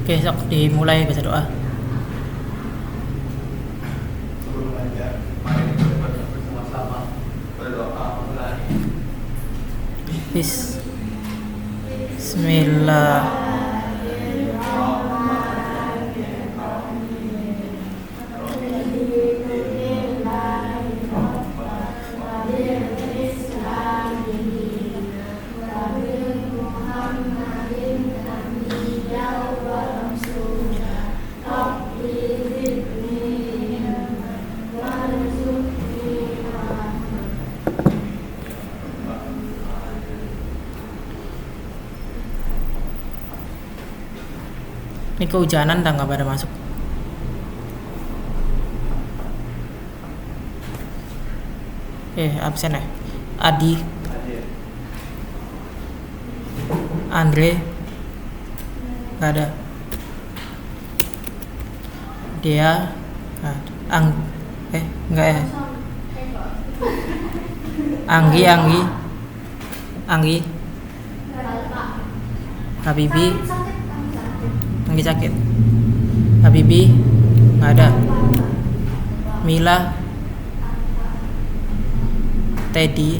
Oke, sok dimulai baca doa. Sebelum belajar, mari kita bersama-sama berdoa mulai. Bismillah. Ini kehujanan dah nggak pada masuk. Absen ya. Adi, Andre, nggak ada. Dia, nggak ya. Anggi, Habibi, Anggi sakit. Habibi, nggak ada. Mila, Teddy,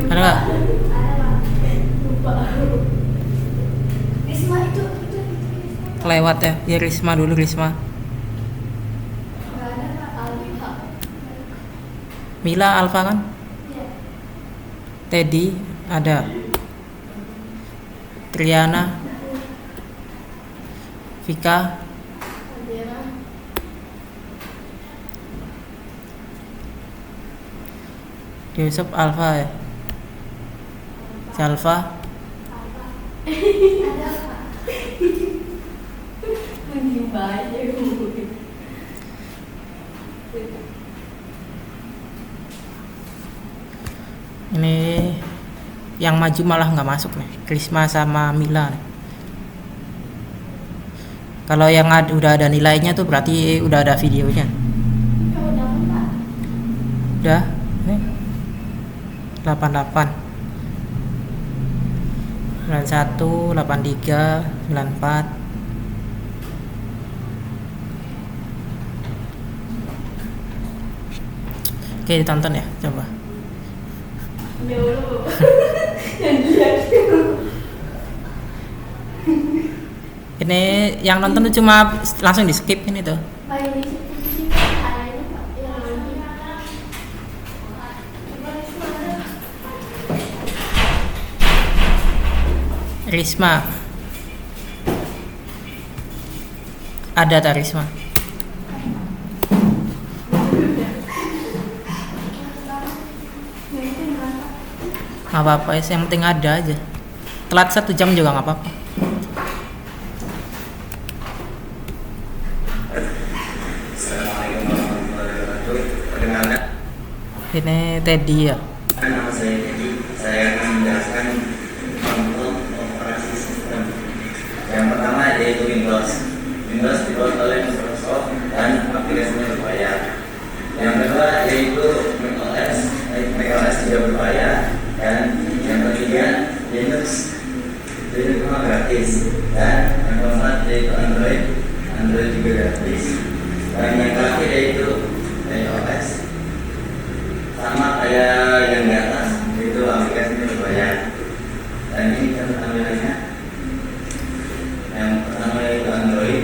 ada nggak? Risma itu Lewat ya. Ya Risma dulu, Risma. nggak ada Pak Alfa. Mila, Alfa kan? Iya. Teddy, ada. Triana, Vika, Adira. Yusuf, Alfa ya. Salva, Ada Pak. Menimba aja. ini yang maju malah nggak masuk nih. Krisma sama Mila nih. Kalau yang udah ada nilainya tuh berarti udah ada videonya. Udah Pak. Udah, nih 88, 91, 83, 94. Oke, ditonton ya, coba. Dulu. Yang dilihat. Ini yang nonton tuh cuma langsung di skip ini tuh. Pak ini sih ada ini Pak. Yang ini. Risma, ada tak Risma? Nggak apa-apa ya, yang penting ada aja. Telat 1 jam juga nggak apa-apa. Assalamualaikum warahmatullahi wabarakatuh. Perkenalkan, Ini Teddy ya. nama saya Teddy. Saya akan menjelaskan contoh operasi sistem. Yang pertama yaitu Windows. Windows dibuat oleh Microsoft dan aplikasinya berbayar. Yang kedua yaitu macOS. macOS juga berbayar. Dan yang ketiga Linux. Linux cuma gratis. Dan yang keempat yaitu Android. Android juga gratis. Dan yang terakhir yaitu iOS. Sama kayak yang di atas, itu aplikasinya berbayar. Dan ini kan tampilannya. Yang pertama yaitu Android,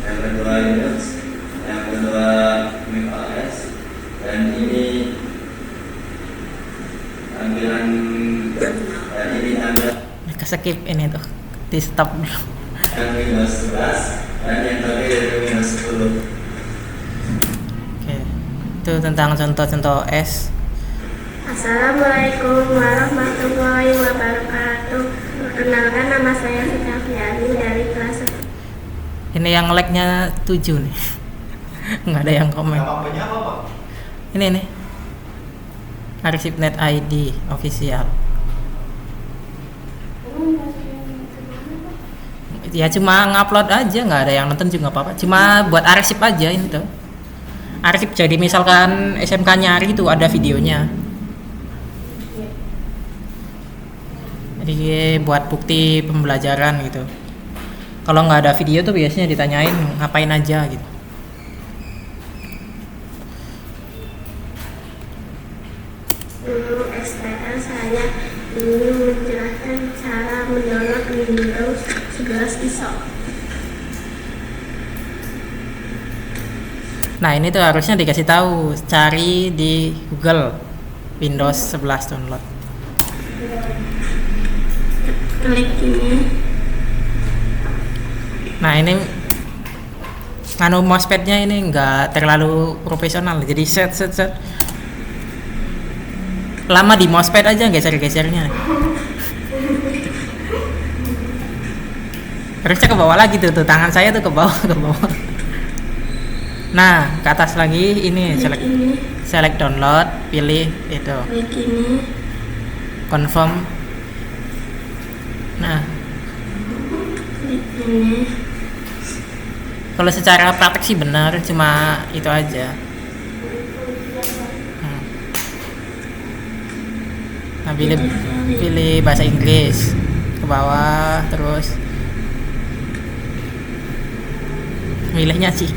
yang kedua Linux, yang kedua macOS, dan ini tampilan Skip ini tuh, di stop dulu. yang Windows 11 dan yang terakhir yaitu Windows 10. Oke, itu tentang contoh-contoh S. Assalamualaikum warahmatullahi wabarakatuh. Perkenalkan, nama saya Sitafiani dari kelas. Ini yang like-nya 7 nih. Nggak ada yang komen. Namanya apa Pak? Ini nih, Arsipnet ID official. Ya cuma ngupload aja, nggak ada yang nonton juga apa-apa. Cuma buat arsip aja ini tuh. Arsip, jadi misalkan SMK nyari tuh ada videonya. Jadi buat bukti pembelajaran gitu. Kalau nggak ada video tuh biasanya ditanyain ngapain aja gitu. Guru STL saya ingin menjelaskan cara mendownload Windows 11 ISO. Nah ini tuh harusnya dikasih tahu, cari di Google Windows 11 download. Klik ini. Nah ini nganu mousepadnya ini nggak terlalu profesional, jadi set lama di mousepad aja geser-gesernya. Harusnya ke bawah lagi tuh tangan saya tuh ke bawah. Nah ke atas lagi ini Klik ini. select download, pilih itu Klik ini. confirm. Nah Klik ini. kalau secara praktek sih benar, cuma itu aja. Nah pilih bahasa Inggris ke bawah, terus milihnya sih.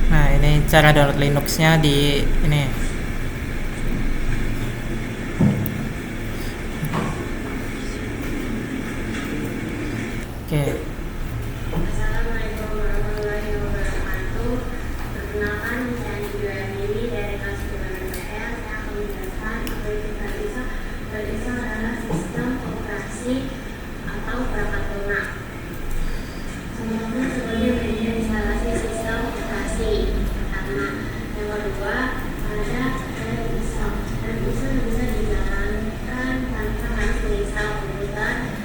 Nah ini cara download Linuxnya di ini. Oke. Assalamualaikum warahmatullahi wabarakatuh. Perkenalkan, saya Julia Mili dari kelas 9 MPL. Saya akan menjelaskan apa itu Veriso. Veriso adalah sistem operasi atau perangkat lunak. Contohnya sebagai media instalasi sistem operasi. Pertama, yang kedua ada Veriso. Veriso bisa dijalankan tanpa harus menginstal komputer.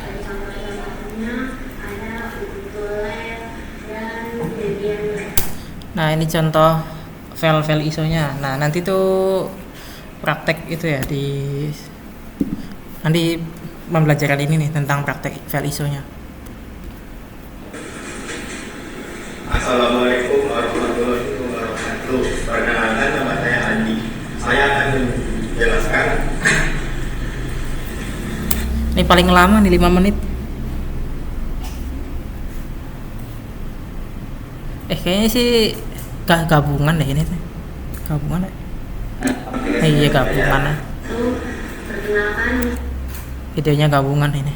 Contoh-contohnya ada Ubuntu Lab dan Debian Lab. Nah ini contoh file ISO-nya. Nah nanti tuh praktek itu ya di nanti pembelajaran ini nih tentang praktek file ISO-nya. Assalamualaikum warahmatullahi wabarakatuh. Perkenalkan, nama saya Andi. Saya akan menjelaskan. Ini paling lama nih 5 menit. Kayaknya sih gabungan deh ini tuh. Gabungan ya? Iya gabungan ya. Perkenalkan, Videonya gabungan ini.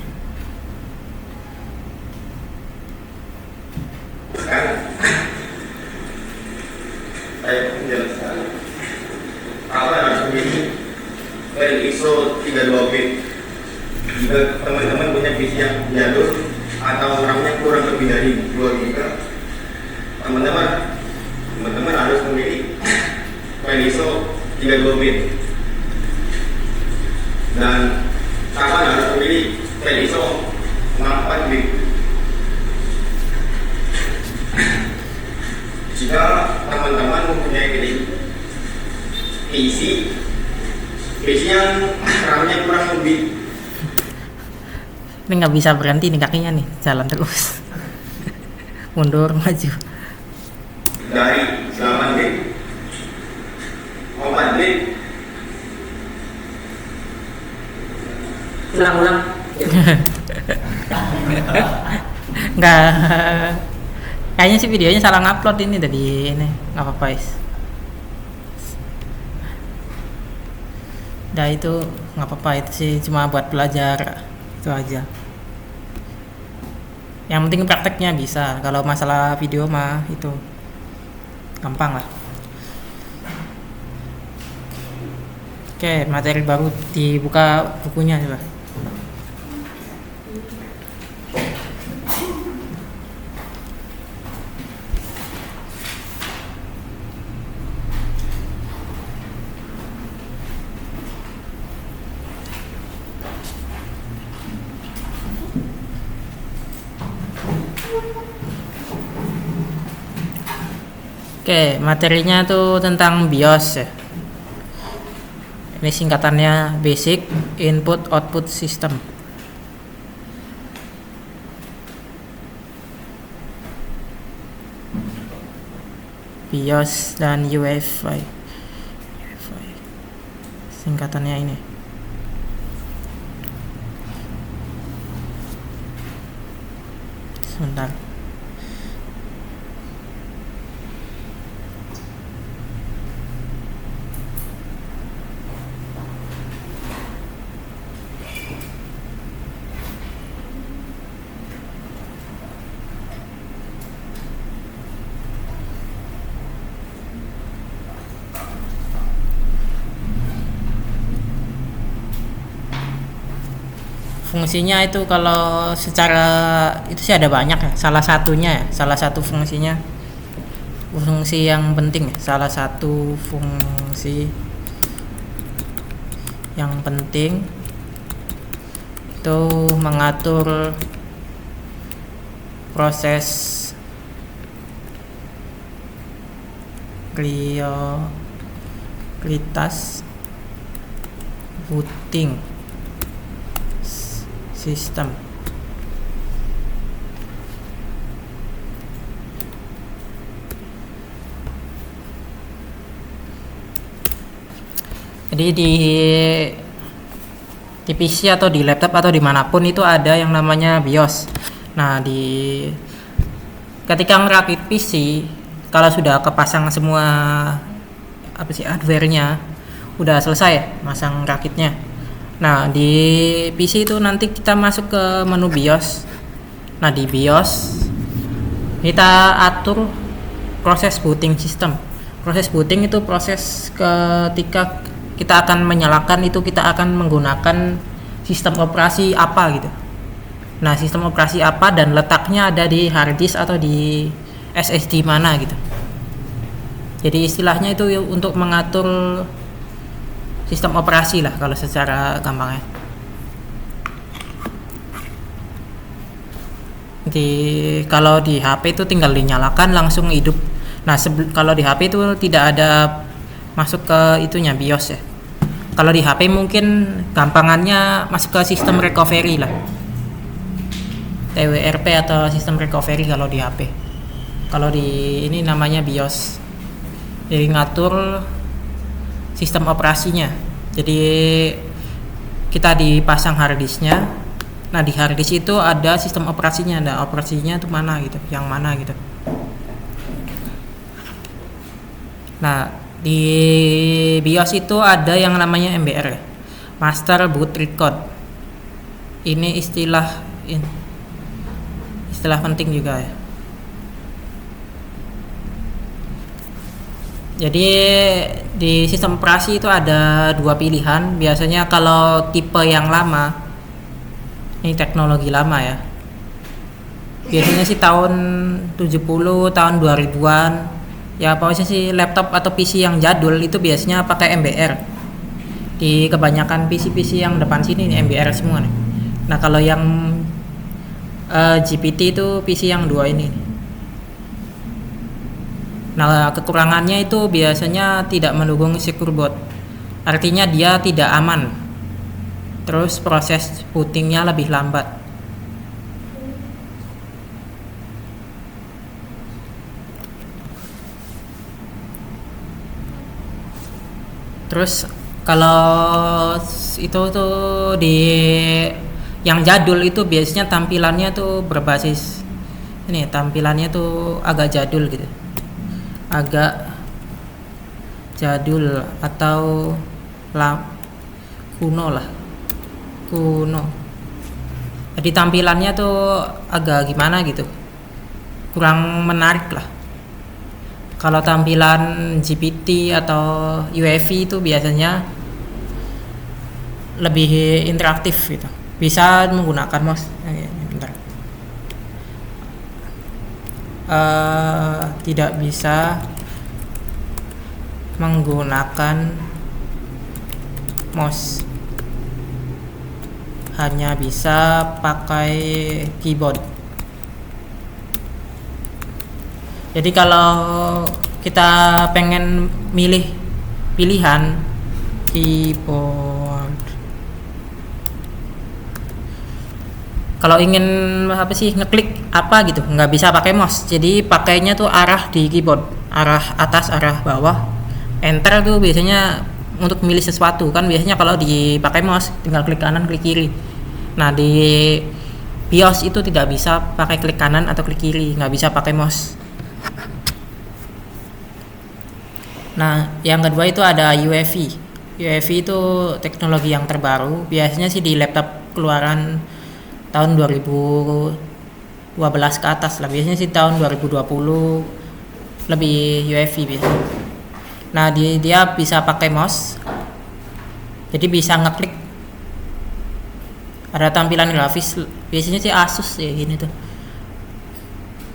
Sekarang saya menjelaskan apa harus memilih file ISO 32 bit. Jika teman-teman punya PC yang jadul atau RAM-nya kurang lebih dari 2 GB, teman-teman harus memilih file ISO 32 bit. Dan kapan harus memilih file ISO 64 bit. Jika teman-teman mempunyai PC yang RAM-nya kurang lebih, Ini nggak bisa berhenti nih kakinya nih, jalan terus. Mundur maju. dari 8 bit, 4 bit, Ulang-ulang. Nggak. Kayaknya sih videonya salah ngupload ini tadi ini. Nggak apa-apa guys. Nah itu nggak apa-apa, itu sih cuma buat belajar itu aja. Yang penting prakteknya bisa. Kalau masalah video mah itu gampang lah. Oke, materi baru dibuka bukunya coba. Oke, materinya tuh tentang BIOS ya. Ini singkatannya Basic Input Output System. BIOS dan UEFI. Singkatannya ini. Sebentar. Fungsinya itu kalau secara itu sih ada banyak ya. Salah satu fungsinya, fungsi yang penting ya. Salah satu fungsi yang penting itu mengatur proses prioritas booting sistem. Jadi di PC atau di laptop atau dimanapun itu ada yang namanya BIOS. Nah, ketika ngerakit PC, kalau sudah kepasang semua hardware-nya, udah selesai masang rakitnya. Nah, di PC itu nanti kita masuk ke menu BIOS. Nah, di BIOS kita atur proses booting system. Proses booting itu proses ketika kita akan menyalakan itu kita akan menggunakan sistem operasi apa gitu. Nah, sistem operasi apa dan letaknya ada di hard disk atau di SSD mana gitu. Jadi istilahnya itu untuk mengatur sistem operasi lah kalau secara gampangnya. Kalau di HP itu tinggal dinyalakan langsung hidup. Nah, kalau di HP itu tidak ada masuk ke itunya BIOS ya. Kalau di HP mungkin gampangannya masuk ke sistem recovery lah. TWRP atau sistem recovery kalau di HP. Kalau di ini namanya BIOS. Jadi ngatur sistem operasinya. Jadi kita dipasang hard disknya. Nah, di hard disk itu ada sistem operasinya. Nah, operasinya itu mana gitu, yang mana gitu. Nah, di BIOS itu ada yang namanya MBR, Master Boot Record. Ini istilah penting juga ya. Jadi di sistem operasi itu ada dua pilihan. Biasanya kalau tipe yang lama, ini teknologi lama ya. Biasanya sih tahun 70, tahun 2000-an. Ya pokoknya sih laptop atau PC yang jadul itu biasanya pakai MBR. Di kebanyakan PC-PC yang depan sini nih MBR semua nih. Nah, kalau yang GPT itu PC yang dua ini. Nah, kekurangannya itu biasanya tidak mendukung secure boot. Artinya dia tidak aman. Terus proses bootingnya lebih lambat. Terus kalau itu tuh di yang jadul itu biasanya tampilannya tuh berbasis ini, tampilannya tuh agak jadul gitu. Agak jadul atau kuno. Jadi tampilannya tuh agak gimana gitu, kurang menarik lah. Kalau tampilan GPT atau UEFI itu biasanya lebih interaktif gitu, bisa menggunakan mouse. Tidak bisa menggunakan mouse, hanya bisa pakai keyboard. Jadi kalau kita pengen milih pilihan keyboard, kalau ingin apa sih ngeklik apa gitu nggak bisa pakai mouse, jadi pakainya tuh arah di keyboard, arah atas arah bawah. Enter tuh biasanya untuk milih sesuatu kan, biasanya kalau dipakai mouse tinggal klik kanan klik kiri. Nah di BIOS itu tidak bisa pakai klik kanan atau klik kiri, nggak bisa pakai mouse. Nah yang kedua itu ada UEFI. UEFI itu teknologi yang terbaru, biasanya sih di laptop keluaran tahun 2012 ke atas lah, biasanya sih tahun 2020 lebih UEFI biasanya. Nah dia bisa pakai mouse, jadi bisa ngeklik, ada tampilan grafis, biasanya sih Asus ya gini tuh.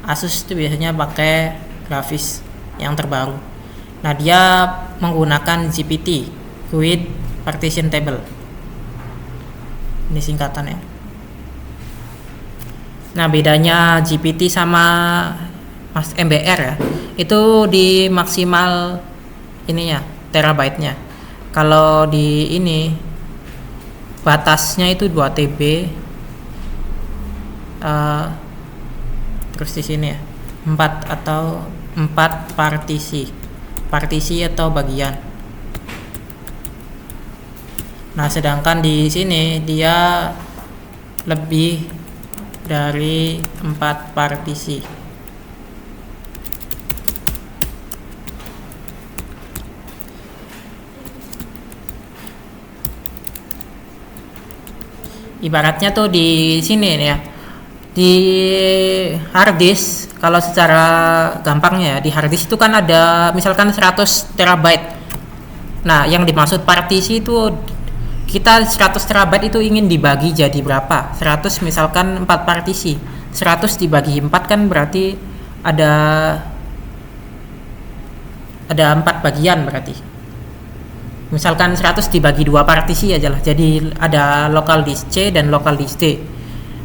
Asus tuh biasanya pakai grafis yang terbaru. Nah dia menggunakan GPT, Quick Partition Table, ini singkatannya. Nah bedanya GPT sama MBR ya, itu di maksimal ininya terabyte-nya. Kalau di ini batasnya itu 2 TB. Terus di sini ya 4 atau 4 partisi atau bagian. Nah sedangkan di sini dia lebih dari 4 partisi. Ibaratnya tuh di sini nih ya, di harddisk, kalau secara gampangnya di harddisk itu kan ada misalkan 100 terabyte. Nah yang dimaksud partisi itu kita 100 terabyte itu ingin dibagi jadi berapa? 100 misalkan 4 partisi, 100 dibagi 4 kan berarti ada 4 bagian berarti. Misalkan 100 dibagi 2 partisi aja lah, jadi ada local disk C dan local disk D.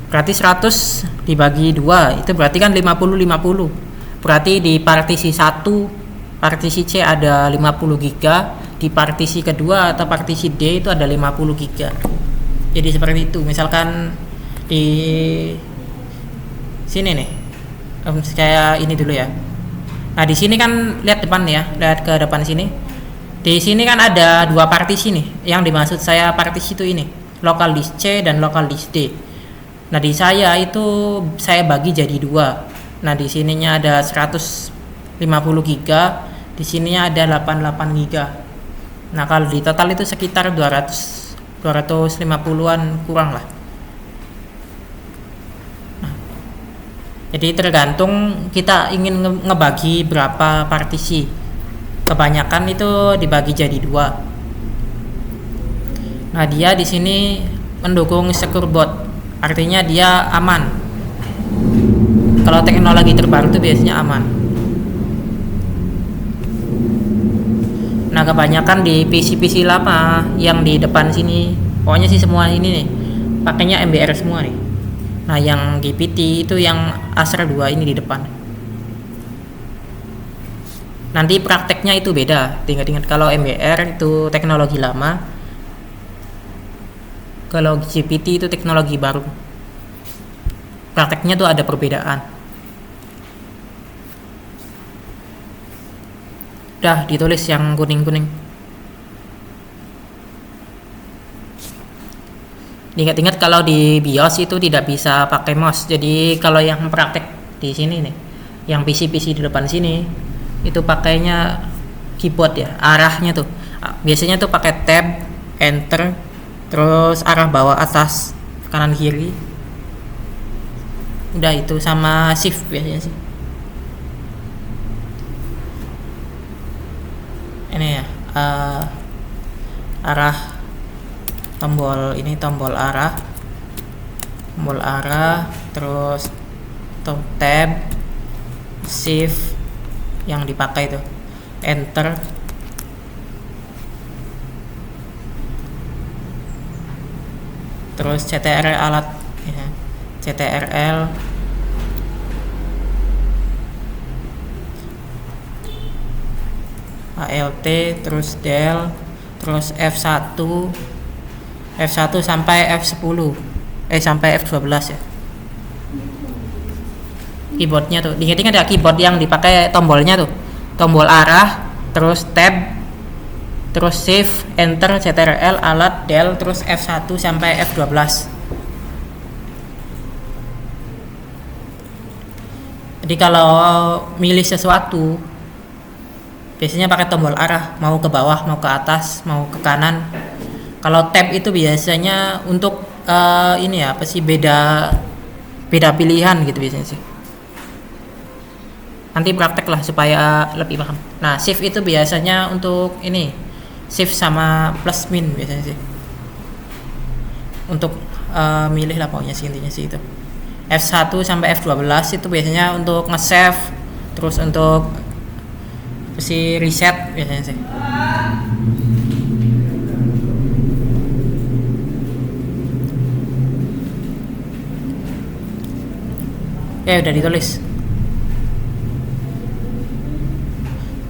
Berarti 100 dibagi 2 itu berarti kan 50-50. Berarti di partisi 1, partisi C ada 50 GB, di partisi kedua atau partisi D itu ada 50 GB. Jadi seperti itu. Misalkan di sini nih, kayak ini dulu ya. Nah di sini kan lihat depan ya, lihat ke depan sini. Di sini kan ada 2 partisi nih. Yang dimaksud saya partisi itu ini, local disk C dan local disk D. Nah di saya itu saya bagi jadi 2. Nah di sininya ada 150 GB, di sininya ada 88 GB. Nah kalau di total itu sekitar 250-an kurang lah. Nah, jadi tergantung kita ingin ngebagi berapa partisi. Kebanyakan itu dibagi jadi 2. Nah dia di sini mendukung secure boot, artinya dia aman. Kalau teknologi terbaru itu biasanya aman. Nah kebanyakan di PC lama yang di depan sini, pokoknya sih semua ini nih pakainya MBR semua nih. Nah yang GPT itu yang Astra 2 ini di depan. Nanti prakteknya itu beda. Ingat-ingat kalau MBR itu teknologi lama, kalau GPT itu teknologi baru. Prakteknya tuh ada perbedaan. Udah ditulis yang kuning-kuning. Ingat-ingat kalau di BIOS itu tidak bisa pakai mouse. Jadi kalau yang praktek di sini nih, yang PC di depan sini itu pakainya keyboard ya, arahnya tuh biasanya tuh pakai tab, enter, terus arah bawah atas, kanan kiri, udah itu sama shift biasanya sih. Ini ya arah tombol ini, tombol arah, terus tab, shift yang dipakai tuh, enter, terus CTRL alat ya, CTRL, ALT, terus del, terus F1 sampai F10, sampai F12 ya. keyboardnya tuh. Diingat-ingat ya, keyboard yang dipakai tombolnya tuh, tombol arah, terus tab, terus shift, enter, ctrl, alt, del, terus F1 sampai F12. Jadi kalau milih sesuatu biasanya pakai tombol arah, mau ke bawah, mau ke atas, mau ke kanan. Kalau tab itu biasanya untuk ini ya, apa sih, beda pilihan gitu biasanya sih. Nanti praktek lah supaya lebih paham. Nah, shift itu biasanya untuk ini, shift sama plus min biasanya sih. Untuk milih lah pokoknya sih, intinya sih itu. F1 sampai F12 itu biasanya untuk nge-save, terus untuk si reset biasanya sih. Udah ditulis.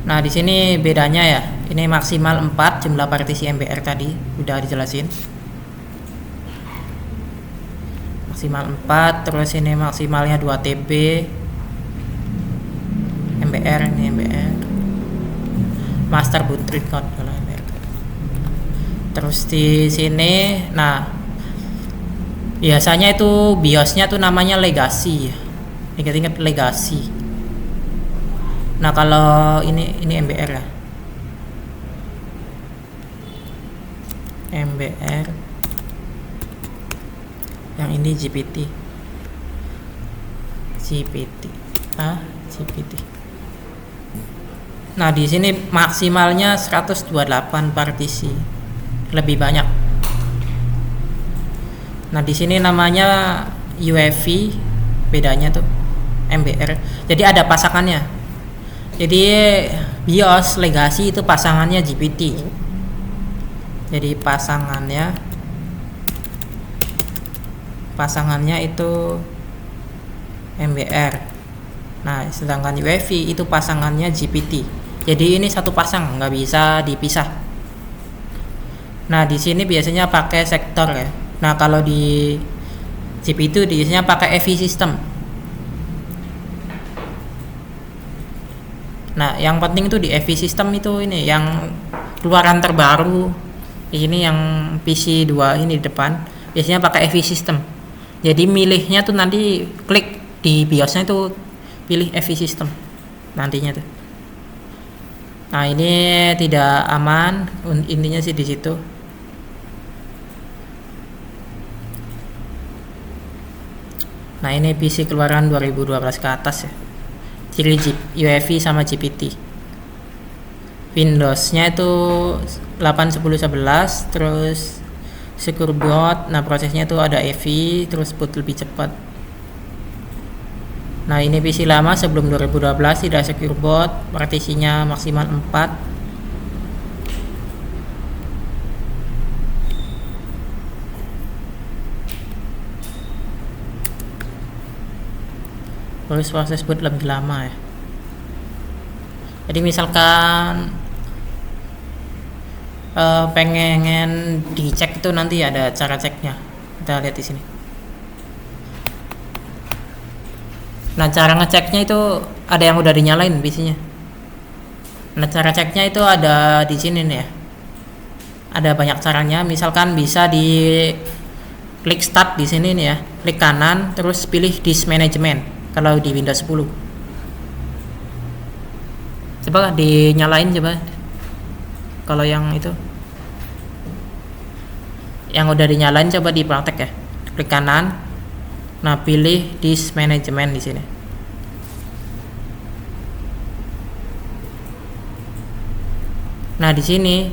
Nah, di sini bedanya ya. Ini maksimal 4 jumlah partisi MBR tadi udah dijelasin. Maksimal 4, terus ini maksimalnya 2 TB MBR, ini MBR master boot record kalau MBR. Terus di sini, nah biasanya itu BIOSnya tuh namanya legacy ya. Ingat-ingat legacy. Nah, kalau ini MBR ya. MBR. Yang ini GPT. Nah, di sini maksimalnya 128 partisi. Lebih banyak. Nah, di sini namanya UEFI, bedanya tuh MBR. Jadi ada pasangannya. Jadi BIOS legacy itu pasangannya GPT. Jadi pasangannya itu MBR. Nah, sedangkan UEFI itu pasangannya GPT. Jadi ini satu pasang, nggak bisa dipisah. Nah, di sini biasanya pakai sektor ya. Nah, kalau di GPT itu biasanya pakai EV system. Nah, yang penting tuh di EV system itu ini yang keluaran terbaru. Ini yang PC 2 ini di depan biasanya pakai EV system. Jadi milihnya tuh nanti klik di BIOSnya itu pilih EV system nantinya tuh. Nah, ini tidak aman, intinya sih di situ. Nah, ini PC keluaran 2012 ke atas ya. Ciri UEFI sama GPT. Windowsnya itu 8.10.11, terus secure boot. Nah, prosesnya itu ada EV, terus boot lebih cepat. Nah, ini PC lama sebelum 2012 tidak secure boot, partisinya maksimal 4. Terus proses boot lebih lama ya. Jadi misalkan pengen dicek itu nanti ada cara ceknya. Kita lihat di sini. Nah, cara ngeceknya itu ada yang udah dinyalain PC-nya. Nah, cara ceknya itu ada di sini nih ya. Ada banyak caranya. Misalkan bisa di klik start di sini nih ya. Klik kanan terus pilih disk management kalau di Windows 10. Coba dinyalain coba. Kalau yang itu. Yang udah dinyalain coba dipraktek ya. Klik kanan. Nah, pilih disk management di sini. Nah, di sini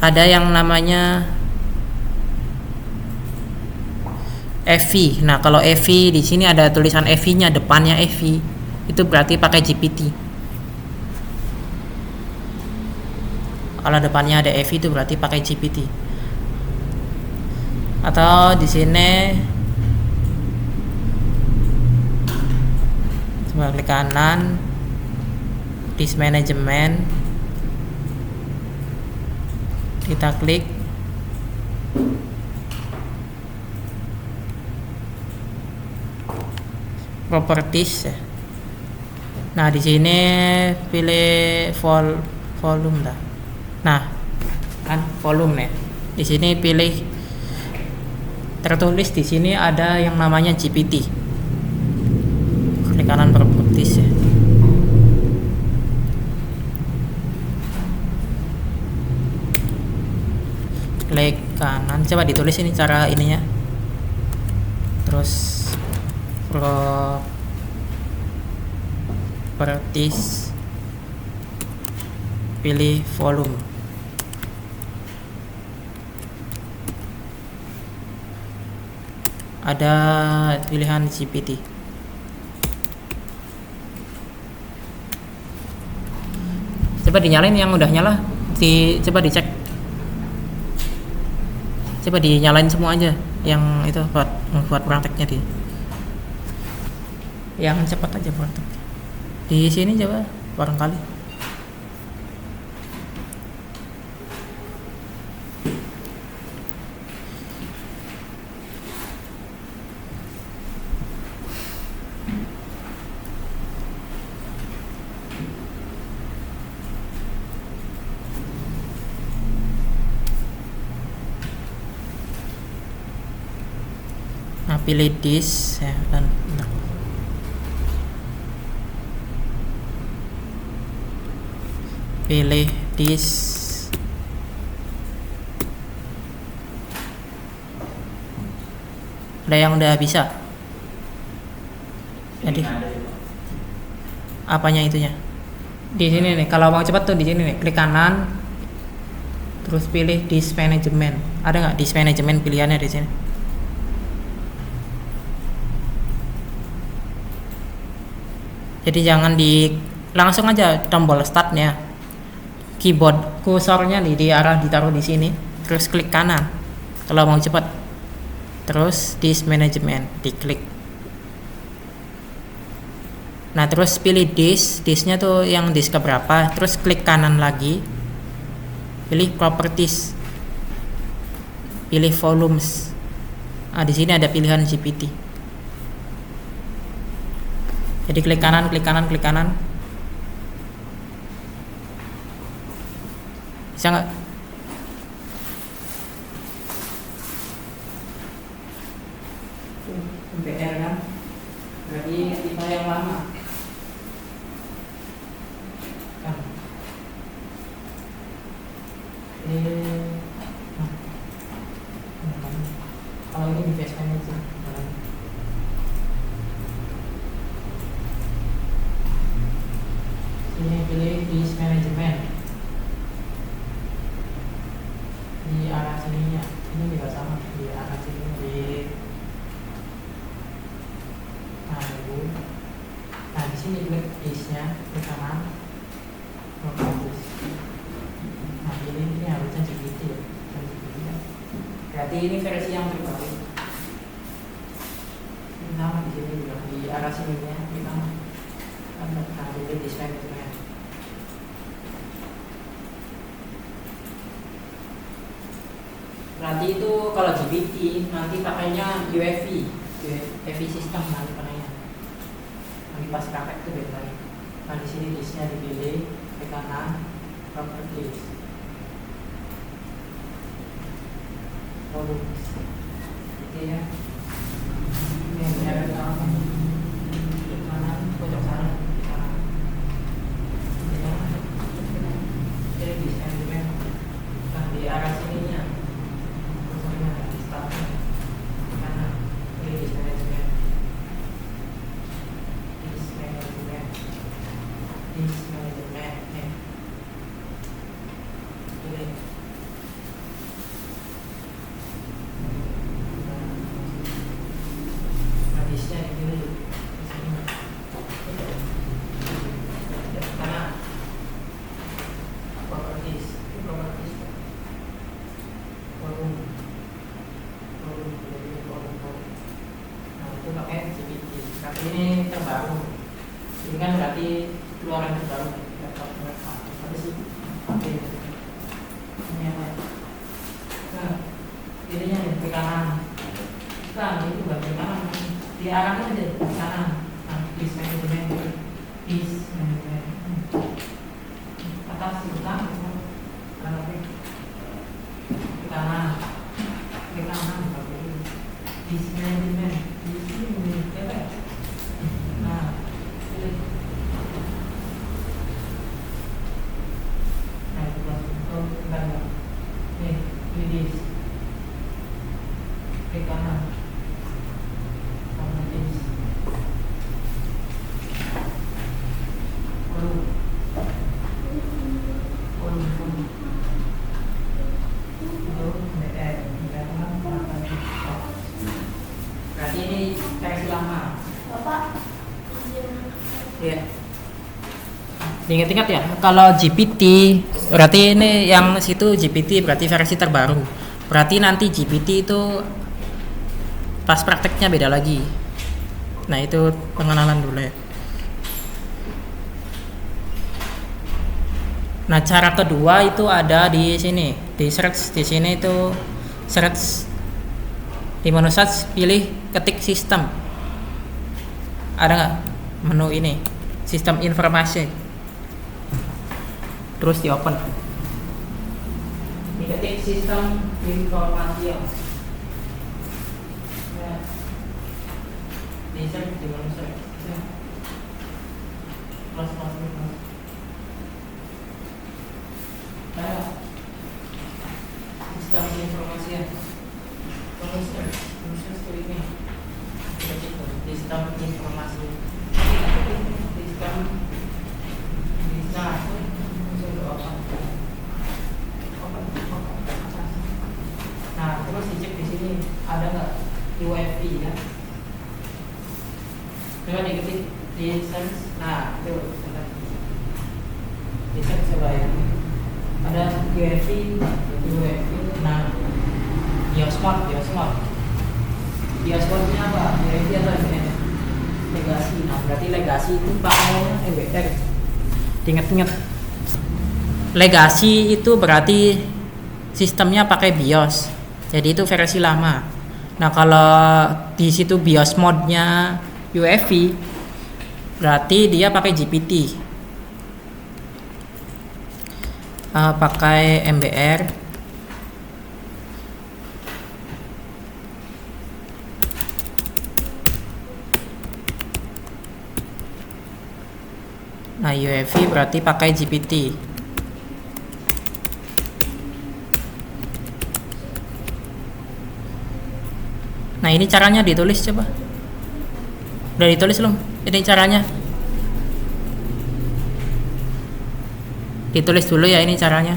ada yang namanya EV. Nah, kalau EV di sini ada tulisan EV-nya, depannya EV. Itu berarti pakai GPT. Kalau depannya ada EV itu berarti pakai GPT. Atau di sini coba klik kanan, disk management, kita klik. properties ya. Nah, di sini pilih volume dah. Nah, kan volume nih. Di sini pilih, tertulis di sini ada yang namanya GPT. Klik kanan properties ya. Klik kanan, coba ditulis ini cara ininya. Terus properties, pilih volume. Ada pilihan GPT. Coba dinyalain yang udah nyala, coba dicek. Coba dinyalain semua aja yang itu buat prakteknya di. Yang cepat aja praktek. Di sini coba barangkali. Nah, pilih this ya, dan pilih this. Ada yang udah bisa. Jadi apanya itunya? Di sini nih, kalau mau cepat tuh di sini nih, klik kanan, terus pilih this management. Ada nggak this management pilihannya di sini? Jadi jangan langsung aja tombol startnya, keyboard kursornya ditaruh di sini, terus klik kanan kalau mau cepat, terus this management diklik. Nah, terus pilih disknya tuh yang disk keberapa, terus klik kanan lagi, pilih properties, pilih volumes. Nah, di sini ada pilihan GPT. Jadi klik kanan, klik kanan, klik kanan. Bisa nggak? MPR kan? Berarti tipe yang lama. Kan? Kalau ini di Facebook aja. Ini pilih disk management di arah sininya, ini juga sama di arah sini nah di sini klik disknya, klik kanan, fokus. Nah ini harusnya GPT ya, berarti ini versi yang terbaru. Ini sama di sini juga di arah sininya, kita pilih disk management. Berarti itu kalau GPT nanti pakainya UEFI sistem nanti pakainya. Nanti pas praktek itu beda lagi. Nah di sini disknya dipilih, ke kanan, properties, volumes. Oke ya. Ini yang benar ke kanan, pojok kanan, ke kanan. Jadi disk management. Nah di arah sininya. Ini terbaru, ini kan berarti keluaran terbaru laptop mereka. Apa sih? Oke. Ini apa? Nah, ininya nih ke kanan. Nah, itu bagian kanan. Diarahkan aja ke kanan. PC management di sini apa ya? Nah, pilih. Nah, itu langsung bentar ya. Nih, pilih disk. Klik kanan. Kanan disk. Berarti ini versi lama. Iya. Ingat-ingat ya, kalau GPT berarti ini yang situ GPT berarti versi terbaru. Berarti nanti GPT itu pas prakteknya beda lagi. Nah, itu pengenalan dulu ya. Nah, cara kedua itu ada di sini, di search. Di sini itu search, di menu search pilih ketik sistem. Ada nggak menu ini, sistem informasi? Terus di open. Diketik sistem informasi. Ya. Di search, di menu search. Plus. Sistem informasi ya. Ini. Sistem informasi. Nah, terus dicek di sini ada nggak UEFI ya? Coba diketik di search. Nah, itu di search coba ya. Ada UEFI. Nah, biosmodnya apa? UEFI atau ini? Legasi. Nah, berarti legasi itu pakai EBR. Ingat-ingat. Legasi itu berarti sistemnya pakai BIOS. Jadi itu versi lama. Nah, kalau di situ BIOS mode-nya UEFI berarti dia pakai GPT. Pakai MBR. Nah, UEFI berarti pakai GPT. Nah, ini caranya ditulis coba. Udah ditulis belum? Ini caranya. Ditulis dulu ya, ini caranya.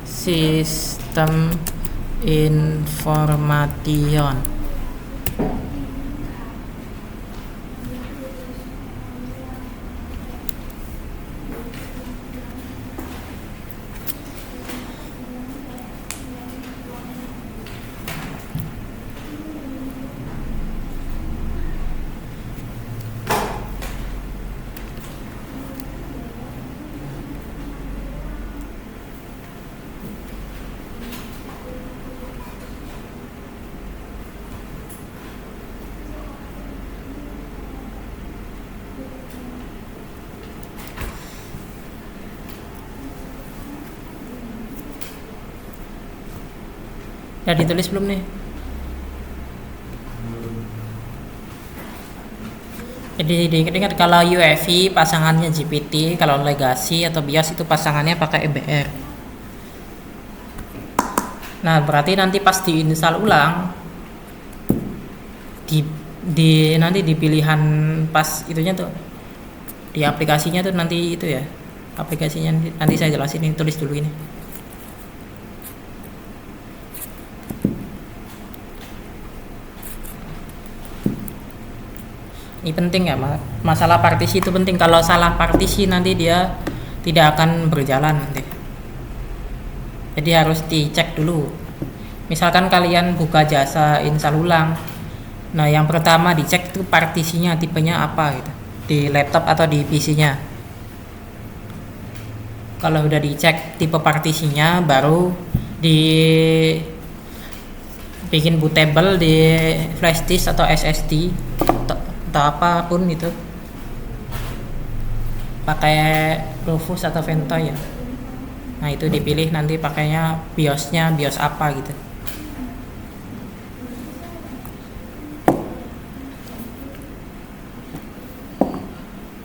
Sistem information. Udah ditulis belum nih? Jadi diingat-ingat kalau UEFI pasangannya GPT, kalau legasi atau BIOS itu pasangannya pakai EBR. Nah, berarti nanti pas diinstal ulang nanti di pilihan pas itunya tuh, di aplikasinya tuh nanti itu ya, aplikasinya nanti saya jelasin, ini tulis dulu ini. Ini penting ya, masalah partisi itu penting. Kalau salah partisi nanti dia tidak akan berjalan nanti. Jadi harus dicek dulu. Misalkan kalian buka jasa install ulang, nah yang pertama dicek itu partisinya tipenya apa gitu, di laptop atau di PC-nya. Kalau udah dicek tipe partisinya, baru bikin bootable di flash disk atau SSD atau apapun itu, pakai Rufus atau Ventoy ya. Nah itu dipilih nanti pakainya BIOSnya BIOS apa gitu.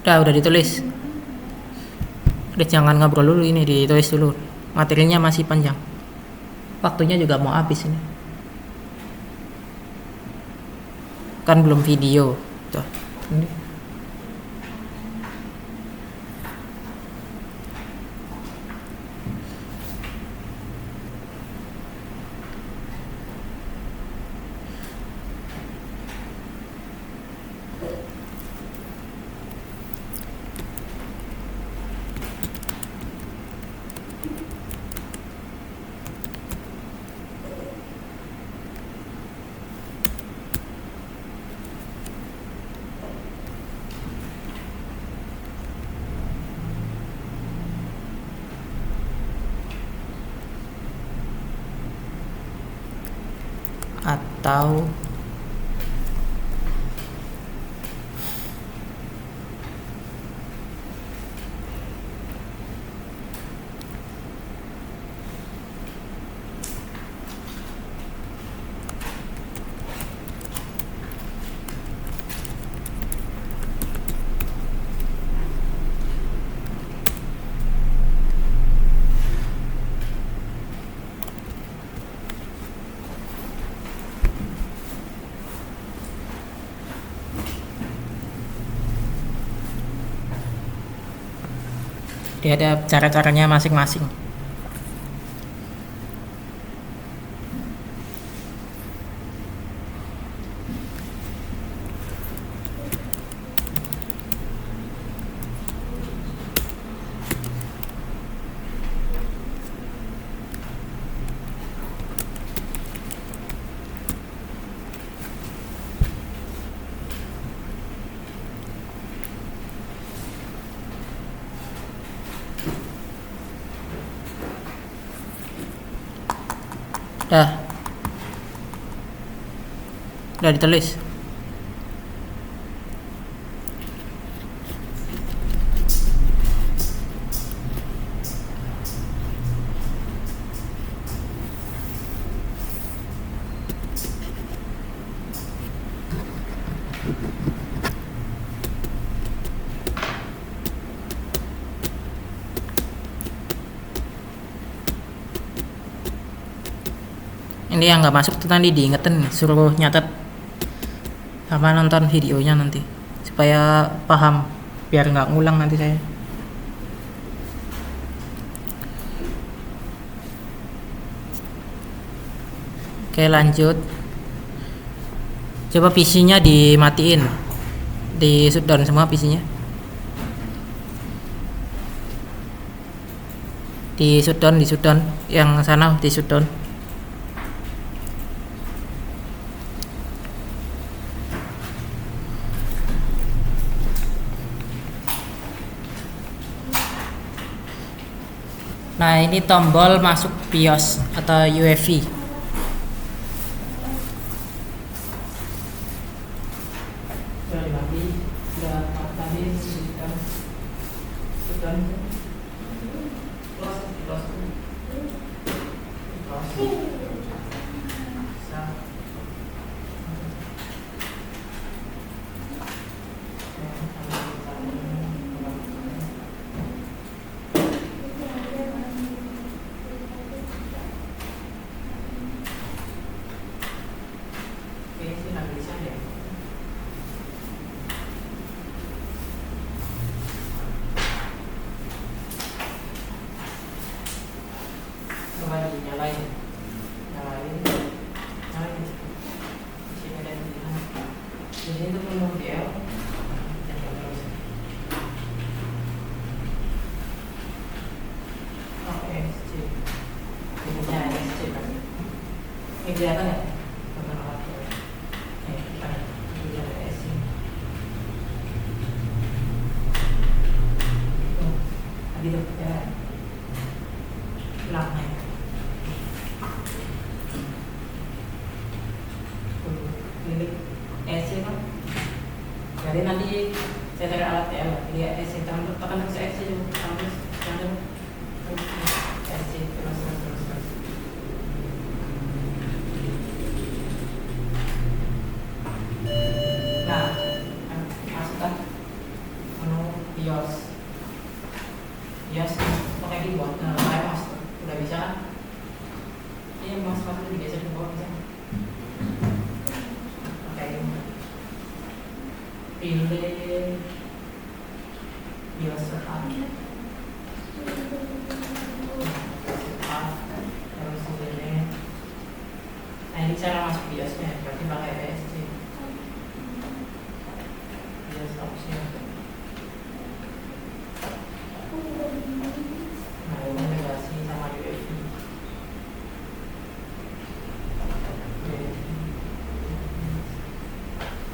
Udah ditulis. Udah, jangan ngobrol dulu, ini ditulis dulu. Materinya masih panjang. Waktunya juga mau habis ini. Kan belum video. Tuh. Ini. Atau dia ada cara-caranya masing-masing. Udah ditulis. Ini yang nggak masuk tuh nanti diingetin, suruh nyatet sama nonton videonya nanti supaya paham, biar nggak ngulang nanti saya. Oke lanjut, coba PC-nya dimatiin, di shutdown semua PC-nya, di shutdown yang sana di shutdown. Nah ini tombol masuk BIOS atau UEFI. Nyalain. Di sini tuh penuh GL. Oke, SC. Ini SC kan. Ini kelihatan ya? Kita ini ada SC. Tadi tuh ya. Belakangnya. Jadi nanti saya tarik alat TL, jadi ESC tekan terus ESC dulu, terus ESC terus. Nah, masukkan menu BIOS. BIOS pakai keyboard, nah pakai mouse, udah bisa kan? Iya, mouse digeser ke bawah bisa. Pilih BIOS setup, terus ini. Nah ini cara masuk BIOSnya, berarti pakai ESC. BIOS option. Nah ini navigasi sama UEFI.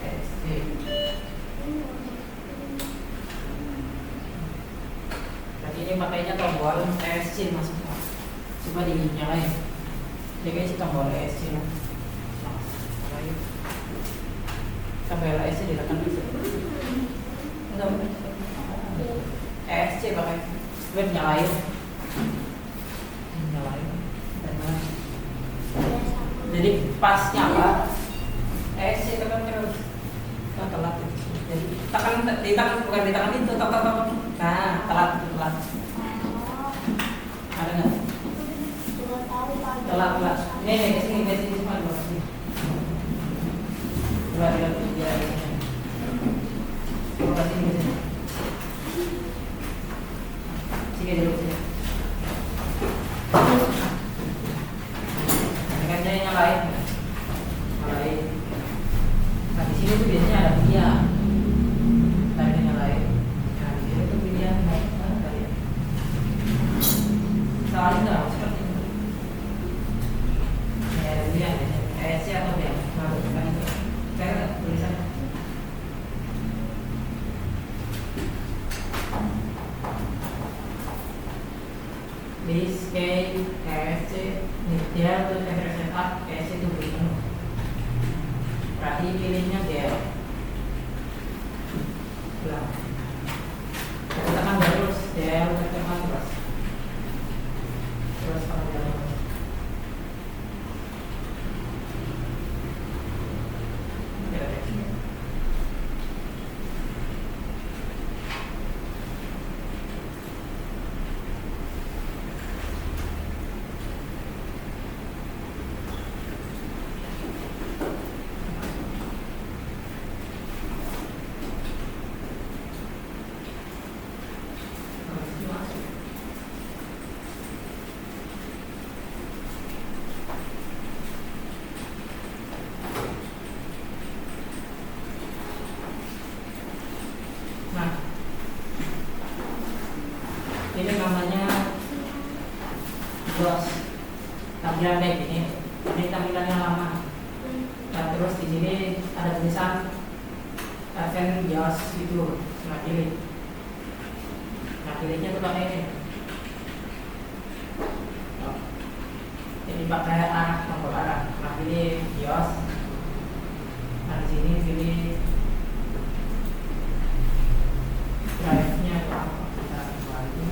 ESC. Ini pakainya tombol ESC maksudnya, coba dinyalain, jadi isi tombol ESC lah. Tombol ESC ditekan enggak, ESC pakai web nyalain, jadi pas nyala ESC tekan terus, telat. Jadi ditekan bukan ditekan itu, tekan. Nah, telat. Ada nggak? Telat. Ini kesini semua dua sini. Coba lihat dia ini. Coba sini. Sini dulu sini. Tekannya nyalain. Nah di sini tuh biasanya ada dia. Tadi nyalain. Nah di sini tuh pilihan naik tadi. Soalnya nggak seperti itu. Ini ada pilihan ESC atau dia baru kan itu. Kayak tulisannya. Base key ESC. Dia untuk setup ESC itu penuh. Berarti pilihnya dia. Ulang. Kita tekan terus, dia tekan terus. Terus tekan terus. Nah, ini namanya BIOS. Tampilan kayak gini. Ini tampilannya lama. Nah, terus di sini ada tulisan Advent BIOS gitu. Nah, pilih. Nah, pilihnya tuh pakai ini. Jadi pakai arah, tombol arah. Nah, pilih BIOS. Nah, di sini pilih drive-nya apa? Kita kembali.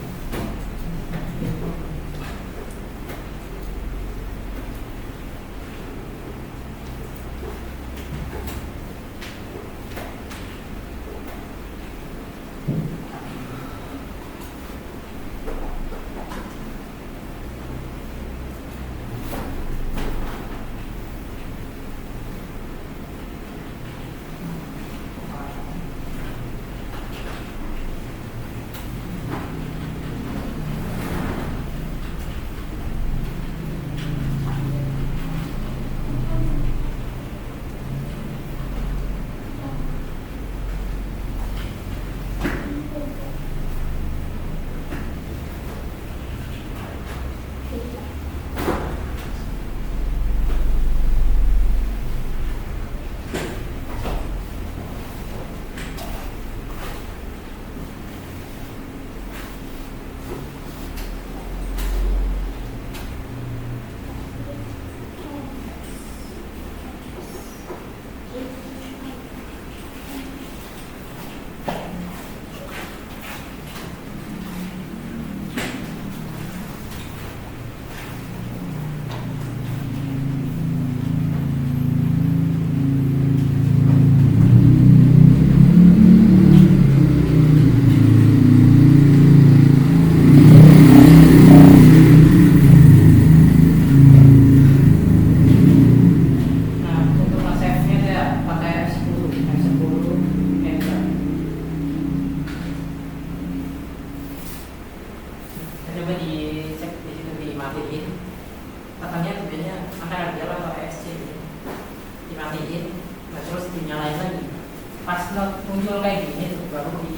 not muncul kayak gini tuh baru di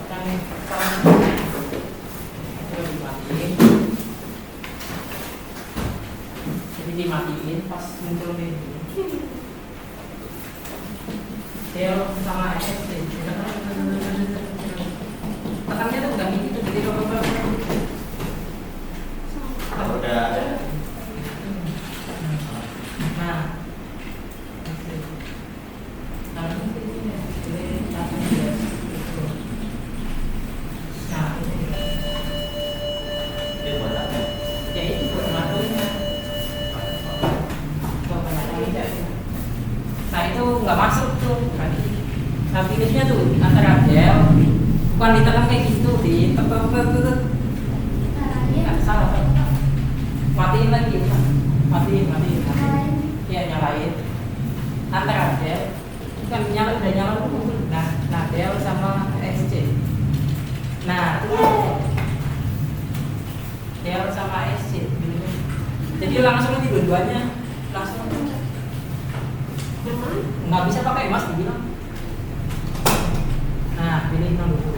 kan terus dimatiin. Jadi dimatiin pas muncul kayak gini. Del sama SSD. Tekannya tuh udah gitu jadi Kalau udah nah itu buat apa? ya itu buat ngaturnya. Nah itu nggak masuk tuh tadi. Nah pilihnya tuh antara Del, bukan ditekan kayak gitu, ditekan salah. Matiin lagi, matiin. Ya nyalain. Antara Del, kan nyala udah nyala dulu. Nah Del sama SC. Nah itu Del sama SC. Jadi langsung nanti dua-duanya langsung. Nggak bisa pakai emas dibilang. Nah pilih yang dulu.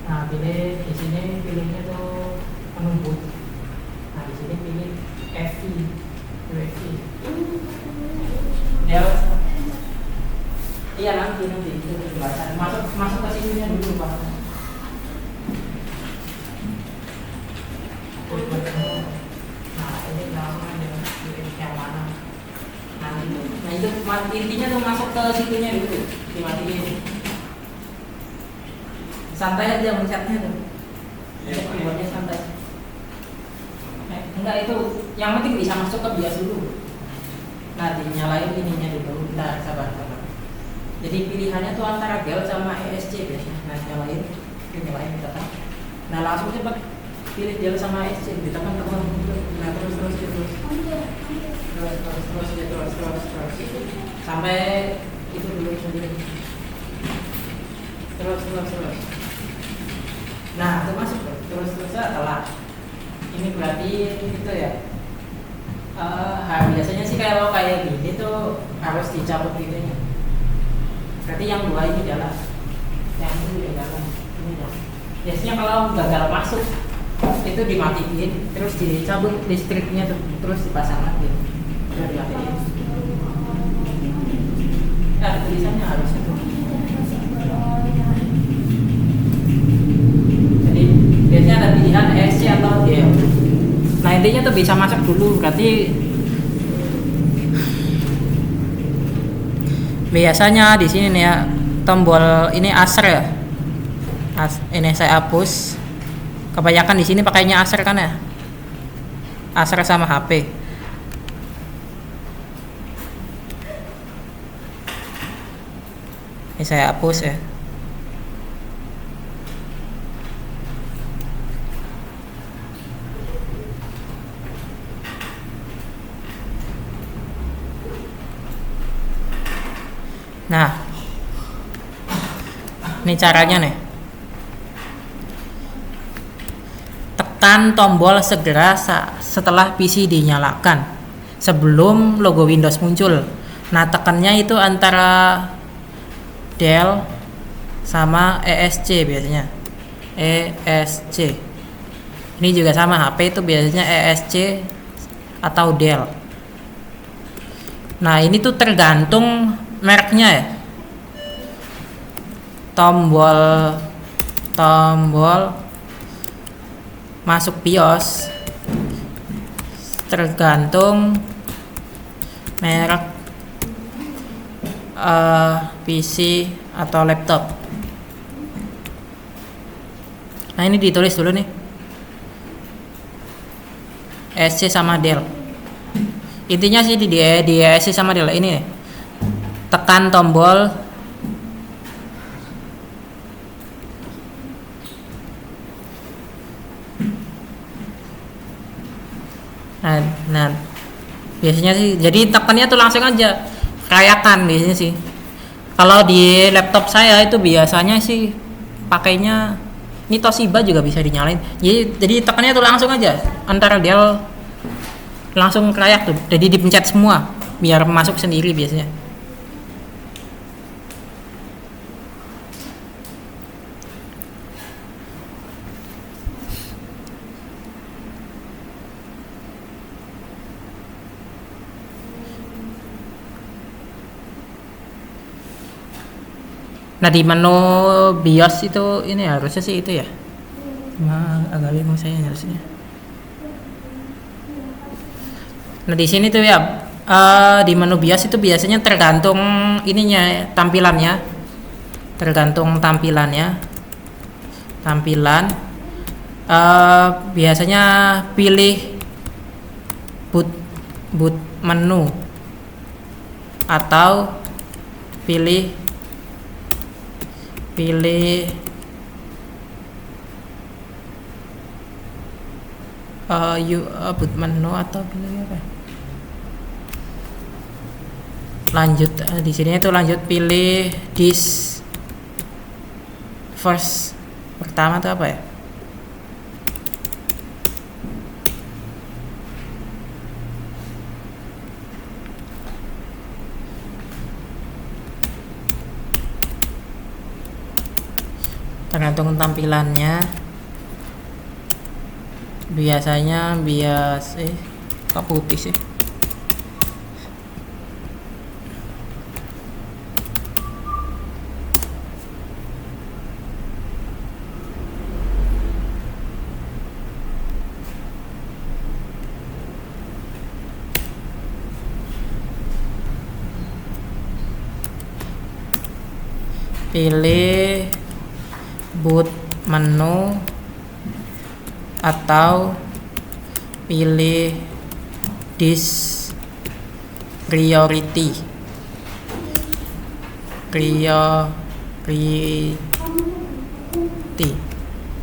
Nah pilih di sini pilihnya tuh penumbuk. Nah di sini pilih FI. Ya. Iya nanti itu dibaca. Masuk ke sininya dulu Pak. Nah ini namanya yang mana? Nah itu intinya tuh masuk ke situnya dulu, dimatiin. Santai aja mencetnya tuh. Keyboardnya santai. Enggak itu, yang penting bisa masuk ke BIOS dulu. Nah dinyalain ininya dulu. Nah sabar. Jadi pilihannya tuh antara Del sama ESC biasanya. Nah dinyalain ditekan. Nah langsung cepat pilih Del sama ESC, ditekan teman. Nah terus sampai itu dulu sendiri. Terus. Nah itu masuk terus telat. Ini berarti itu ya. Biasanya sih kalau kayak gini tuh harus dicabut gitunya. Berarti yang dua ini jalan, yang ini udah jalan. Ini jalan. Biasanya kalau gagal masuk itu dimatiin, terus dicabut listriknya tuh, terus dipasang lagi. Udah dimatiin. Ada tulisannya harus itu. Jadi biasanya ada pilihan ESC atau Del. Nah intinya tuh bisa masuk dulu, berarti biasanya di sini nih ya tombol ini Acer ya. Ini saya hapus. Kebanyakan di sini pakainya Acer kan ya. Acer sama HP. Ini saya hapus ya. Nah, ini caranya nih. Tekan tombol segera setelah PC dinyalakan sebelum logo Windows muncul. Nah, tekannya itu antara Del sama ESC biasanya. ESC. Ini juga sama, HP itu biasanya ESC atau Del. Nah, ini tuh tergantung mereknya ya. Tombol masuk BIOS tergantung merek PC atau laptop. Nah ini ditulis dulu nih, ESC sama Del. Intinya sih di ESC sama Del ini nih. Tekan tombol nah biasanya sih jadi tekannya tuh langsung aja rayakan biasanya sih. Kalau di laptop saya itu biasanya sih pakainya ini Toshiba juga bisa dinyalain. Jadi tekannya tuh langsung aja antara Del langsung rayak tuh. Jadi dipencet semua. biar masuk sendiri biasanya. Nah di menu BIOS itu ini harusnya sih itu ya. Agak bingung saya harusnya. Nah di sini tuh ya di menu BIOS itu biasanya tergantung ininya tampilannya, tampilan biasanya pilih boot menu atau pilih boot menu atau pilih apa? Lanjut di sini itu lanjut pilih disk first pertama itu apa ya? Tergantung tampilannya. Biasanya kok putih sih? Pilih boot menu atau pilih disk priority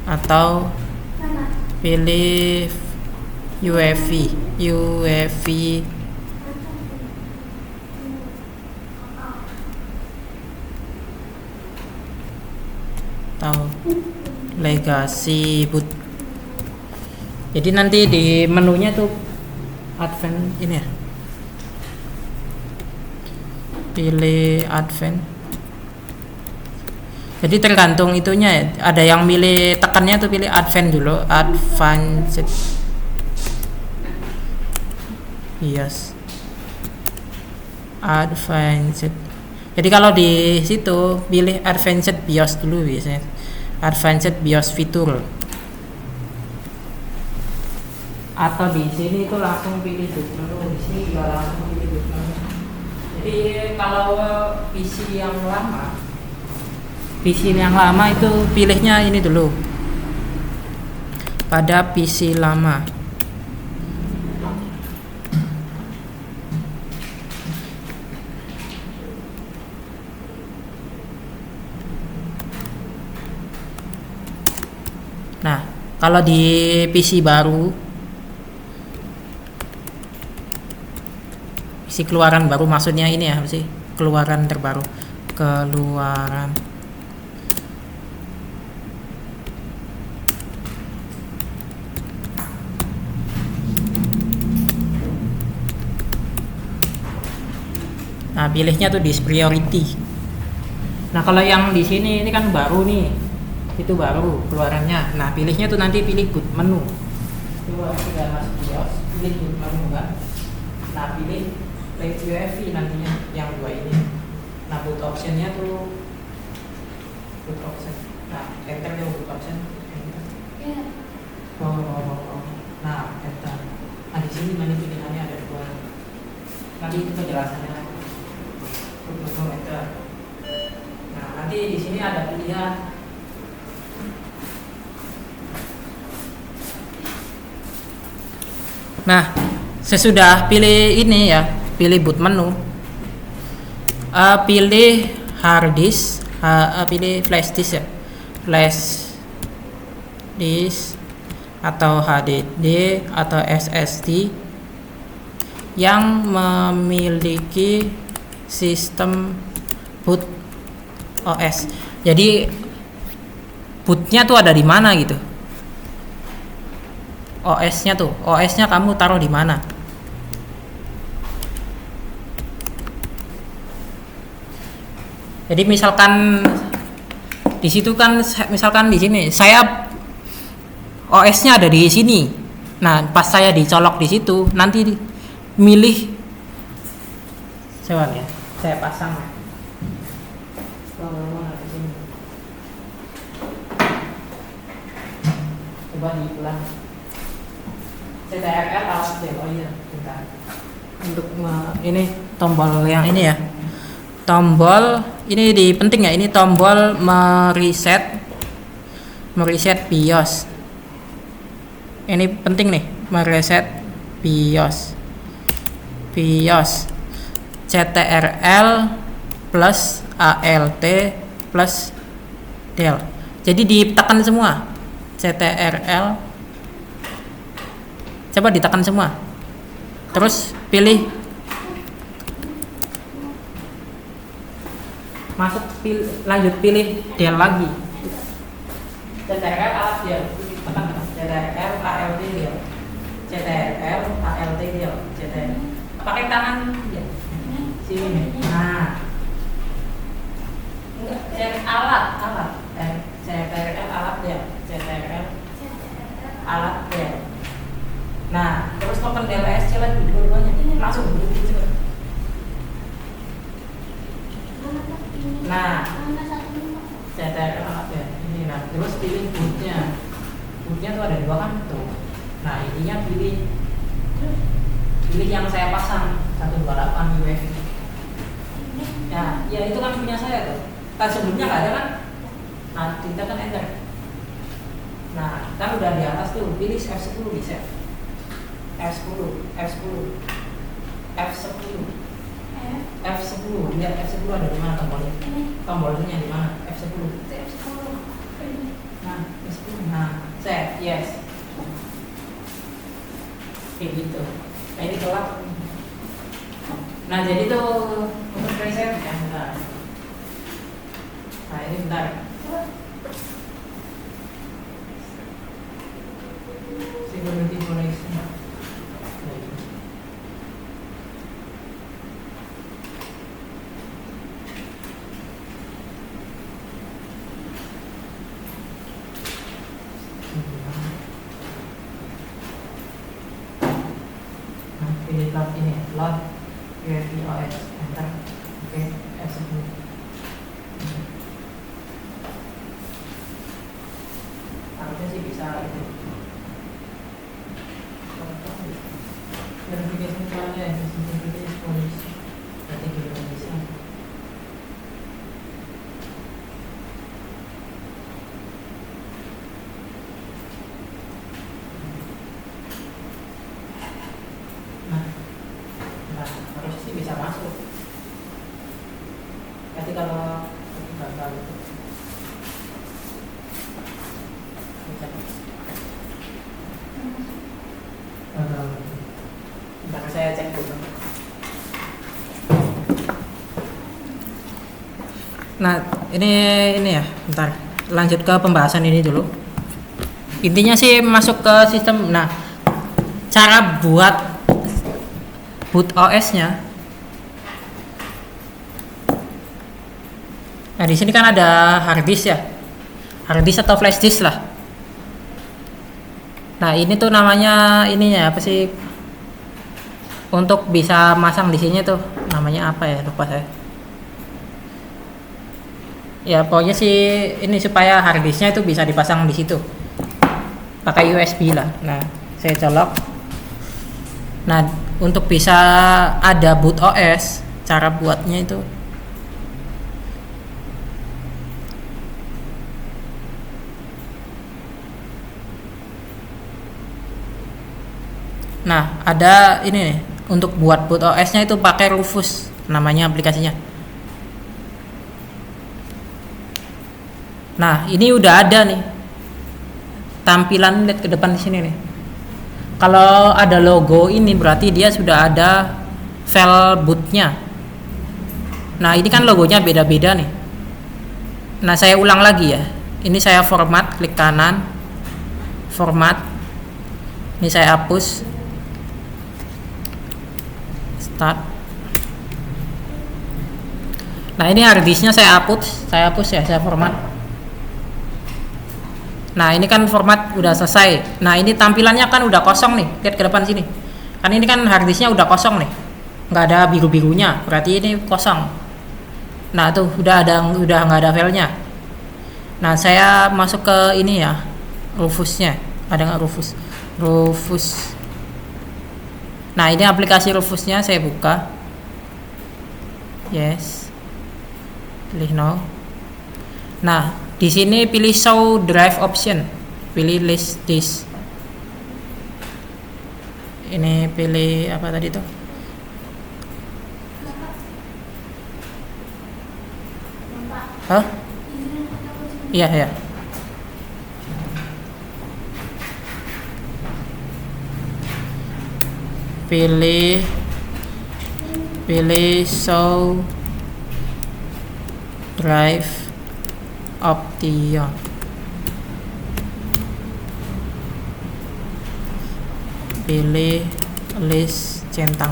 atau pilih UEFI atau legacy boot. Jadi nanti di menunya tuh advance ini ya, pilih advance. Jadi tergantung itunya ya, ada yang milih tekannya tuh pilih advance dulu, advanced BIOS, advanced. Jadi kalau di situ pilih advanced BIOS dulu biasanya, advanced BIOS fitur. Atau di sini itu langsung pilih boot menu, di sini juga langsung pilih boot menu. Jadi kalau PC yang lama itu pilihnya ini dulu pada PC lama. Nah kalau di PC baru, keluaran baru maksudnya ini ya, sih keluaran terbaru, nah pilihnya tuh disk priority. Nah kalau yang di sini ini kan baru nih, itu baru keluarannya. Nah pilihnya tuh nanti pilih boot menu. Coba sudah masuk BIOS, pilih boot menu kan. Nah pilih UEFI nantinya yang dua ini. Nah boot optionnya tuh boot option. Nah enter deh boot option. Enter. Nah enter. Nah di sini nanti pilihannya ada dua. Nanti itu penjelasannya. Boot menu enter. Nah nanti di sini ada pilihan. Nah sesudah pilih ini ya, pilih boot menu, pilih hard disk, pilih flash disk ya, flash disk atau HDD atau SSD yang memiliki sistem boot OS. Jadi bootnya tuh ada di mana gitu, OS-nya kamu taruh di mana. Jadi misalkan di situ kan, misalkan di sini saya OS-nya ada di sini. Nah, pas saya dicolok di situ, nanti milih, coba ya, saya pasang. Oh, di sini. Coba diulang. CTRL alat del. Oh iya, bentar. Untuk ini tombol yang ini ya. Tombol ini penting ya, ini tombol mereset BIOS. Ini penting nih, mereset BIOS CTRL plus ALT plus del. Jadi ditekan semua. CTRL, coba ditekan semua, terus pilih masuk, lanjut pilih del lagi. CTRL alat del, tekan CTRL ALT del, CTRL ALT del, CTRL pakai tangan ya, sini nih. Nah, enggak, alat CTRL alat del, CTRL alat del. Nah, terus token DLSC lagi dua-duanya langsung begitu. Nah, CTRL alat del ini. Nah, terus pilih bootnya. Bootnya tuh ada dua kan tuh. Nah, intinya pilih yang saya pasang 128 UEFI. Ya itu kan punya saya tuh. Kan sebelumnya nggak ada kan? Nah, kita kan enter. Nah, kan udah di atas tuh, pilih F10 di set. F10, lihat F10 ada di mana tombolnya? Tombolnya di mana? F10. Nah, F10. Nah, set, yes. Kayak gitu. Nah, ini gelap. Nah, jadi tuh untuk preset ya, bentar. Nah, ini bentar. Security connection. Nah, pilih load ini, load UEFI OS, enter. Oke, F10. Harusnya sih bisa itu. Verifikasi soalnya, verifikasi polisi. Berarti belum bisa. Nah, harus sih bisa masuk. Jadi kalau gagal itu. Bentar saya cek dulu. Nah, ini ya, bentar. Lanjut ke pembahasan ini dulu. Intinya sih masuk ke sistem. Nah, cara buat boot OS-nya. Nah, di sini kan ada hard disk ya. Hard disk atau flash disk lah. Nah, ini tuh namanya ininya apa sih? Untuk bisa masang di sini tuh namanya apa ya? Lupa saya. Ya, pokoknya sih ini supaya hard disknya itu bisa dipasang di situ. Pakai USB lah. Nah, saya colok. Nah, untuk bisa ada boot OS, cara buatnya itu nah, ada ini nih, untuk buat boot OS-nya itu pakai Rufus namanya aplikasinya. Nah, ini udah ada nih. Tampilan lihat ke depan di sini nih. Kalau ada logo ini berarti dia sudah ada file bootnya. Nah, ini kan logonya beda-beda nih. Nah, saya ulang lagi ya. Ini saya format, klik kanan, format. Ini saya hapus. Start. Nah ini hard disknya saya hapus ya, saya format. Nah ini kan format udah selesai. Nah ini tampilannya kan udah kosong nih, lihat ke depan sini. Kan ini kan hard disknya udah kosong nih, nggak ada biru-birunya, berarti ini kosong. Nah tuh udah nggak ada filenya. Nah saya masuk ke ini ya, Rufusnya. Ada nggak Rufus? Nah ini aplikasi Rufusnya saya buka. Yes. Pilih no. Nah di sini pilih show drive option, pilih list disk. Ini pilih apa tadi tuh? Hah? Iya ya. Pilih show drive option. Pilih list centang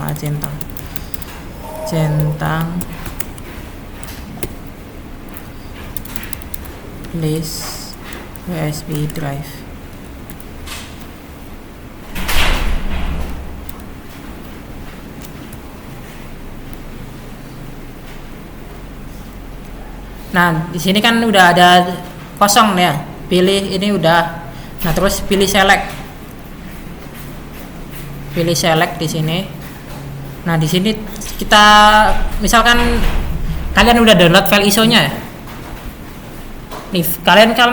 list USB drive. Nah, di sini kan udah ada kosong ya. Pilih ini udah. Nah, terus pilih select. Pilih select di sini. Nah, di sini kita misalkan kalian udah download file ISO-nya ya. Nih, kalian kan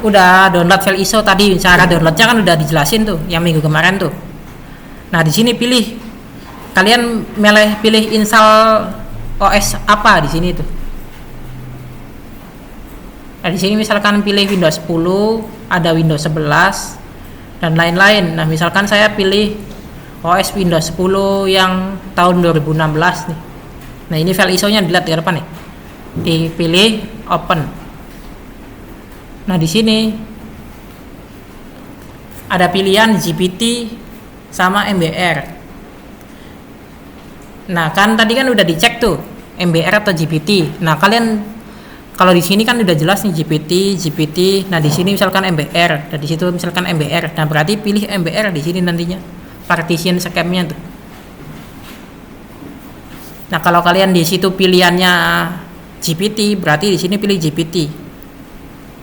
udah download file ISO tadi, cara downloadnya kan udah dijelasin tuh yang minggu kemarin tuh. Nah, di sini kalian pilih install OS apa di sini tuh. Nah, di sini misalkan pilih Windows 10, ada Windows 11 dan lain-lain. Nah, misalkan saya pilih OS Windows 10 yang tahun 2016 nih. Nah, ini file ISO-nya dilihat di depan nih. Dipilih open. Nah, di sini ada pilihan GPT sama MBR. Nah, kan tadi kan udah dicek tuh MBR atau GPT. Nah, kalian kalau di sini kan udah jelas nih GPT. Nah, di sini misalkan MBR, dan di situ misalkan MBR. Nah, berarti pilih MBR di sini nantinya. Partition scheme-nya tuh. Nah, kalau kalian di situ pilihannya GPT, berarti di sini pilih GPT.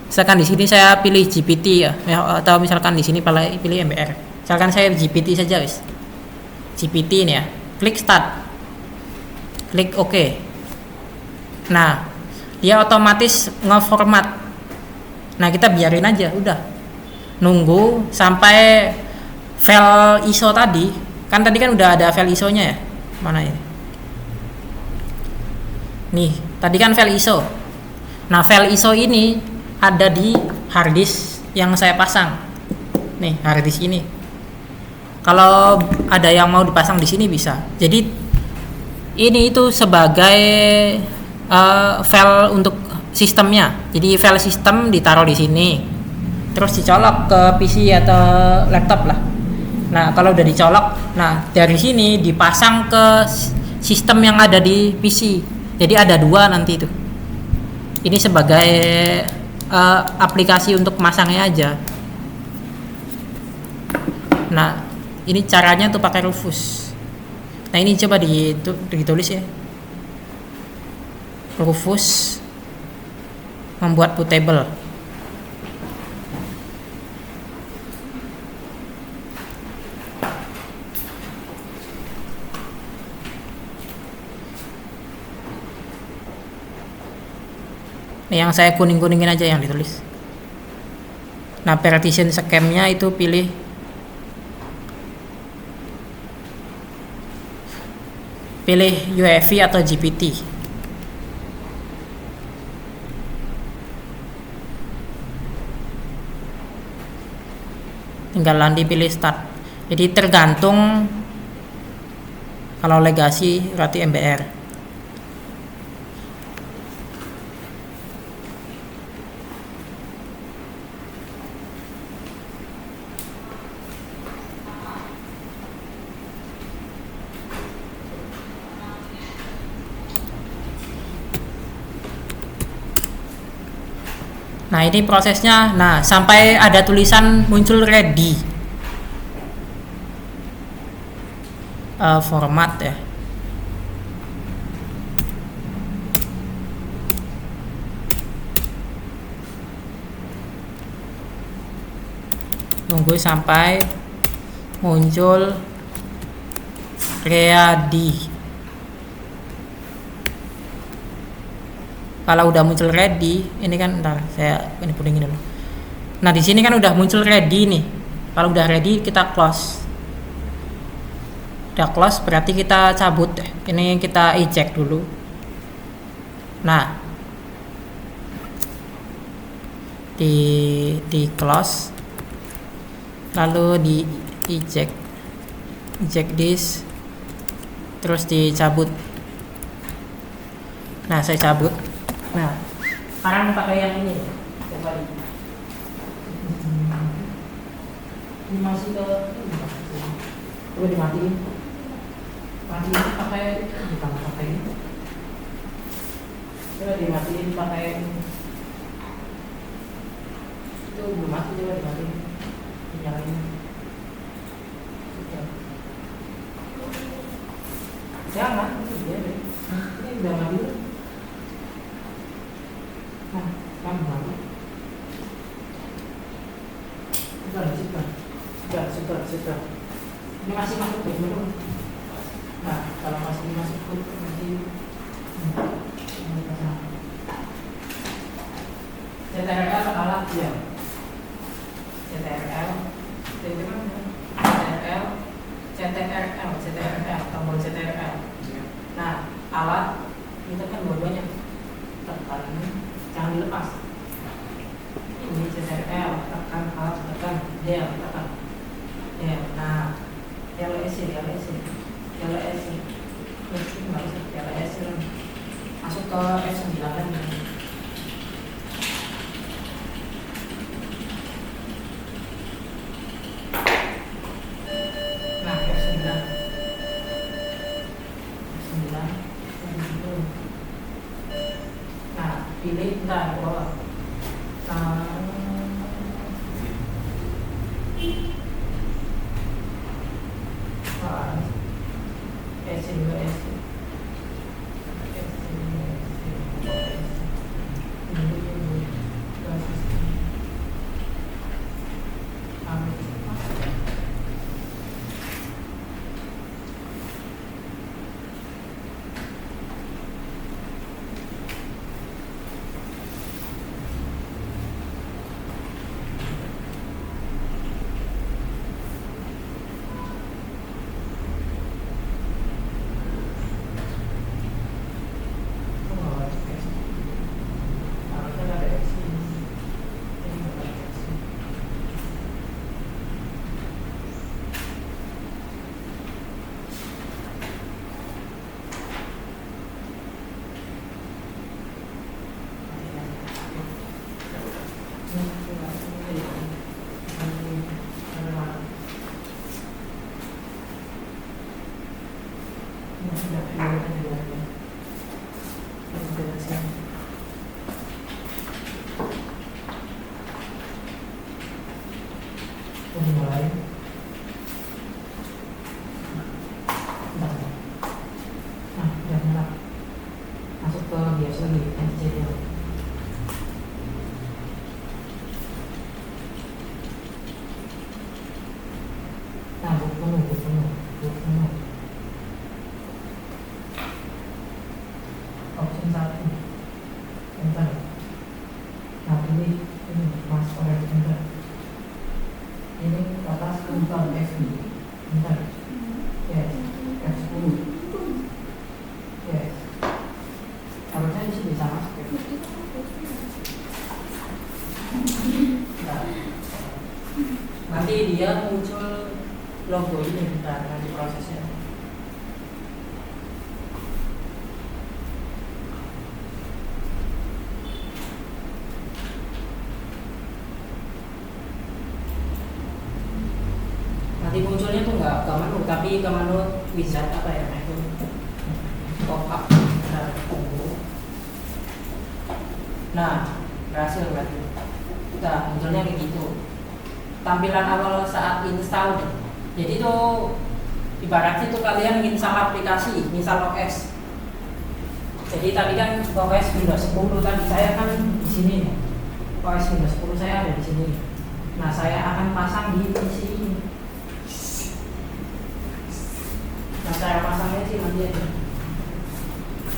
Misalkan di sini saya pilih GPT ya, atau misalkan di sini pilih MBR. Misalkan saya GPT saja, guys. GPT ini ya. Klik start. Klik OK. Nah, dia otomatis ngeformat. Nah, kita biarin aja, udah. Nunggu sampai file ISO tadi, kan udah ada file ISO-nya ya. Mana ini? Nih, tadi kan file ISO. Nah, file ISO ini ada di harddisk yang saya pasang. Nih, harddisk ini. Kalau ada yang mau dipasang di sini bisa. Jadi ini itu sebagai file untuk sistemnya. Jadi file sistem ditaruh di sini, terus dicolok ke PC atau laptop lah. Nah, kalau udah dicolok, nah dari sini dipasang ke sistem yang ada di PC. Jadi ada dua nanti itu. Ini sebagai aplikasi untuk masangnya aja. Nah, ini caranya tuh pakai Rufus. Nah, ini coba ditulis ya. Rufus membuat bootable. Yang saya kuning-kuningin aja yang ditulis. Nah, partition scheme-nya itu pilih UEFI atau GPT. Tinggal nanti pilih start. Jadi tergantung, kalau legacy berarti MBR. Nah ini prosesnya. Nah sampai ada tulisan muncul ready. Format ya. Tunggu sampai muncul ready. Kalau udah muncul ready, ini kan ntar saya ini pudingin dulu. Nah di sini kan udah muncul ready nih. Kalau udah ready kita close. Udah close berarti kita cabut. Ini kita eject dulu. Nah di close, lalu di eject this, terus dicabut. Nah saya cabut. Nah sekarang pakai yang ini coba ini masih ke coba dimatiin pakai bukan pakai ini, coba dimatiin pakai itu belum mati, coba dimatiin nyalain. Jangan itu dia deh. Ini udah mati. Nah, kamu banget. Sudah. Ini masih masuk belum? Nah, kalau masih masuk masih CTRL alat ya. CTRL, tombol CTRL. Nah, alat itu kan dua-duanya tekan ini, jangan dilepas. Ini CTRL, tekan alt, tekan del, tekan del. Nah, LS masuk ke F9 lagi. Nah, F9. Nah, pilih bentar bawah. Masuk ke biasa lagi, NCDL. Nah, buku penuh. Option 1. Enter. Nah, pilih ini mas correct, enter. Ini atas kembang F2. Enter. Yes. F10. Yes. Harusnya di sini bisa masuk ya. Nah, nanti dia muncul logo ini bentar nanti prosesnya. Nanti munculnya tuh nggak ke menu tapi ke menu wizard apa ya itu pop up. Nah, berhasil berarti. Nah, munculnya kayak gitu. Tampilan awal saat install. Jadi itu ibaratnya itu kalian install aplikasi, misal OS. Jadi tadi kan OS Windows 10 tadi saya kan di sini nih. OS Windows 10 saya ada di sini. Nah, saya akan pasang di PC ini. Nah, cara pasangnya sih nanti aja.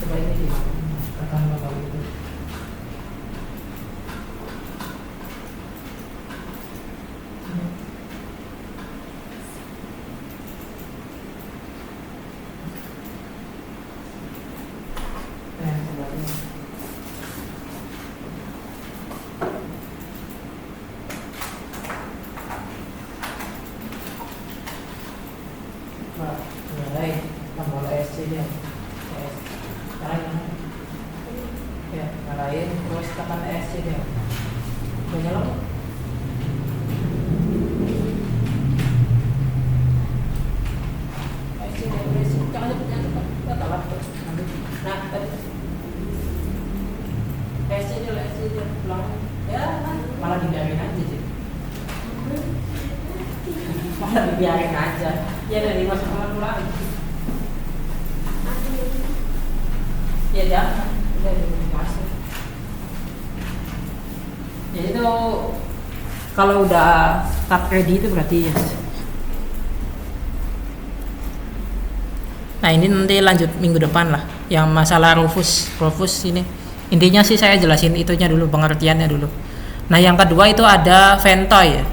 Coba ini sih. Akan bakal itu. Mulai tombol ESC dia. Ya, nyalain terus tekan ESC dia. Udah nyala? ESC dia, ESC. Jangan cepat. Telat terus. Nah, tadi. ESC dia pulang. Ya, malah dibiarin aja sih. Malah dibiarin aja. Ya dari masuk kamar pulang. Ya jangan, udah masuk. Ya itu kalau udah start ready itu berarti yes. Nah ini nanti lanjut minggu depan lah, yang masalah Rufus ini. Intinya sih saya jelasin itunya dulu, pengertiannya dulu. Nah yang kedua itu ada Ventoy ya.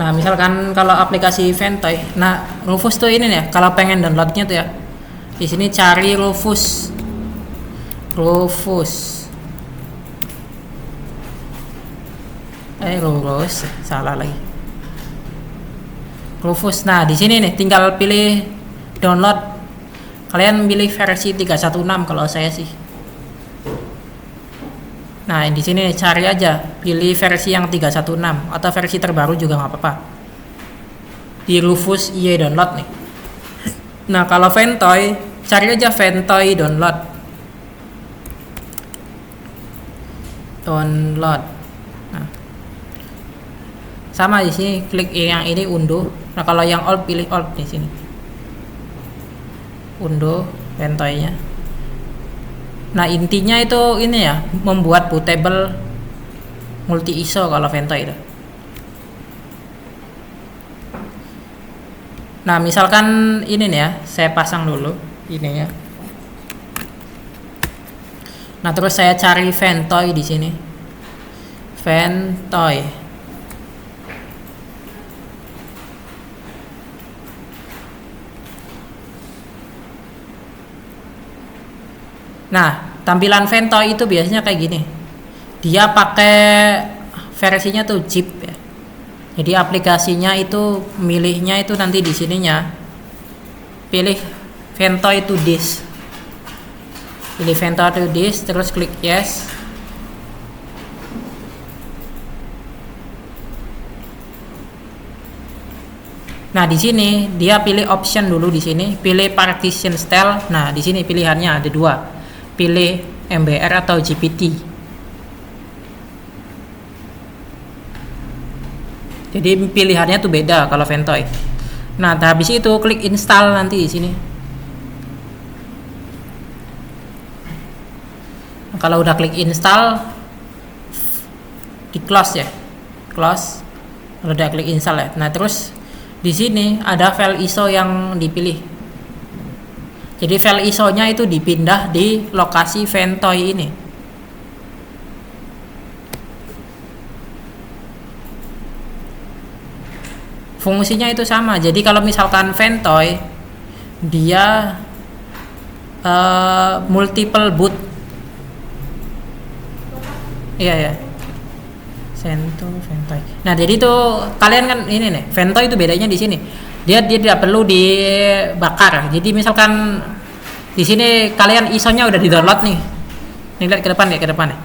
Nah misalkan kalau aplikasi Ventoy, nah Rufus tuh ini nih, kalau pengen downloadnya tuh ya, di sini cari Rufus, salah lagi. Rufus. Nah di sini nih, tinggal pilih download. Kalian pilih versi 316 kalau saya sih. Nah di sini cari aja, pilih versi yang 316 atau versi terbaru juga nggak apa-apa. Di Rufus IE download nih. Nah kalau Ventoy, cari aja Ventoy download. Nah, sama di sini klik yang ini unduh. Nah kalau yang old pilih old di sini. Unduh Ventoy-nya. Nah intinya itu ini ya, membuat bootable multi ISO kalau Ventoy itu. Nah misalkan ini nih ya, saya pasang dulu ini ya. Nah terus saya cari Ventoy di sini. Ventoy. Nah, tampilan Ventoy itu biasanya kayak gini. Dia pakai versinya tuh zip ya. Jadi aplikasinya itu milihnya itu nanti di sininya. Pilih Ventoy to disk. Pilih Ventoy to disk terus klik yes. Nah, di sini dia pilih option dulu di sini, pilih partition style. Nah, di sini pilihannya ada dua. Pilih MBR atau GPT. Jadi pilihannya tuh beda kalau Ventoy. Nah, habis itu klik install nanti di sini. Kalau udah klik install, di close ya, close. Kalau udah klik install ya. Nah, terus di sini ada file ISO yang dipilih. Jadi file ISO-nya itu dipindah di lokasi Ventoy ini. Fungsinya itu sama. Jadi kalau misalkan Ventoy dia multiple boot. Iya ya. Ventoy. Nah, jadi tuh kalian kan ini nih, Ventoy itu bedanya di sini. Dia tidak perlu dibakar. Jadi misalkan di sini kalian ISO-nya udah di-download nih. Nih lihat ke depan ya,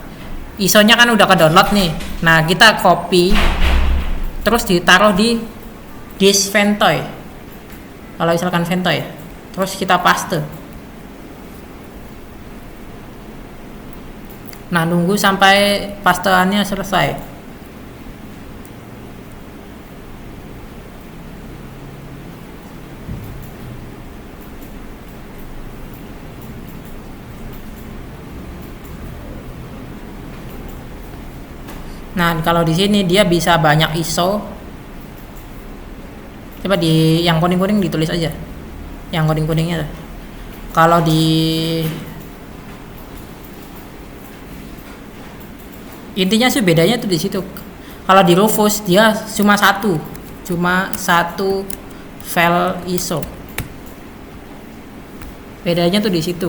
ISO-nya kan udah ke-download nih. Nah, kita copy terus ditaruh di disk Ventoy. Kalau misalkan Ventoy, terus kita paste. Nah, nunggu sampai pasteannya selesai. Nah, kalau di sini dia bisa banyak ISO. Coba di yang kuning-kuning ditulis aja. Yang kuning-kuningnya. Kalau di intinya sih bedanya tuh di situ. Kalau di Rufus dia cuma satu file ISO. Bedanya tuh di situ.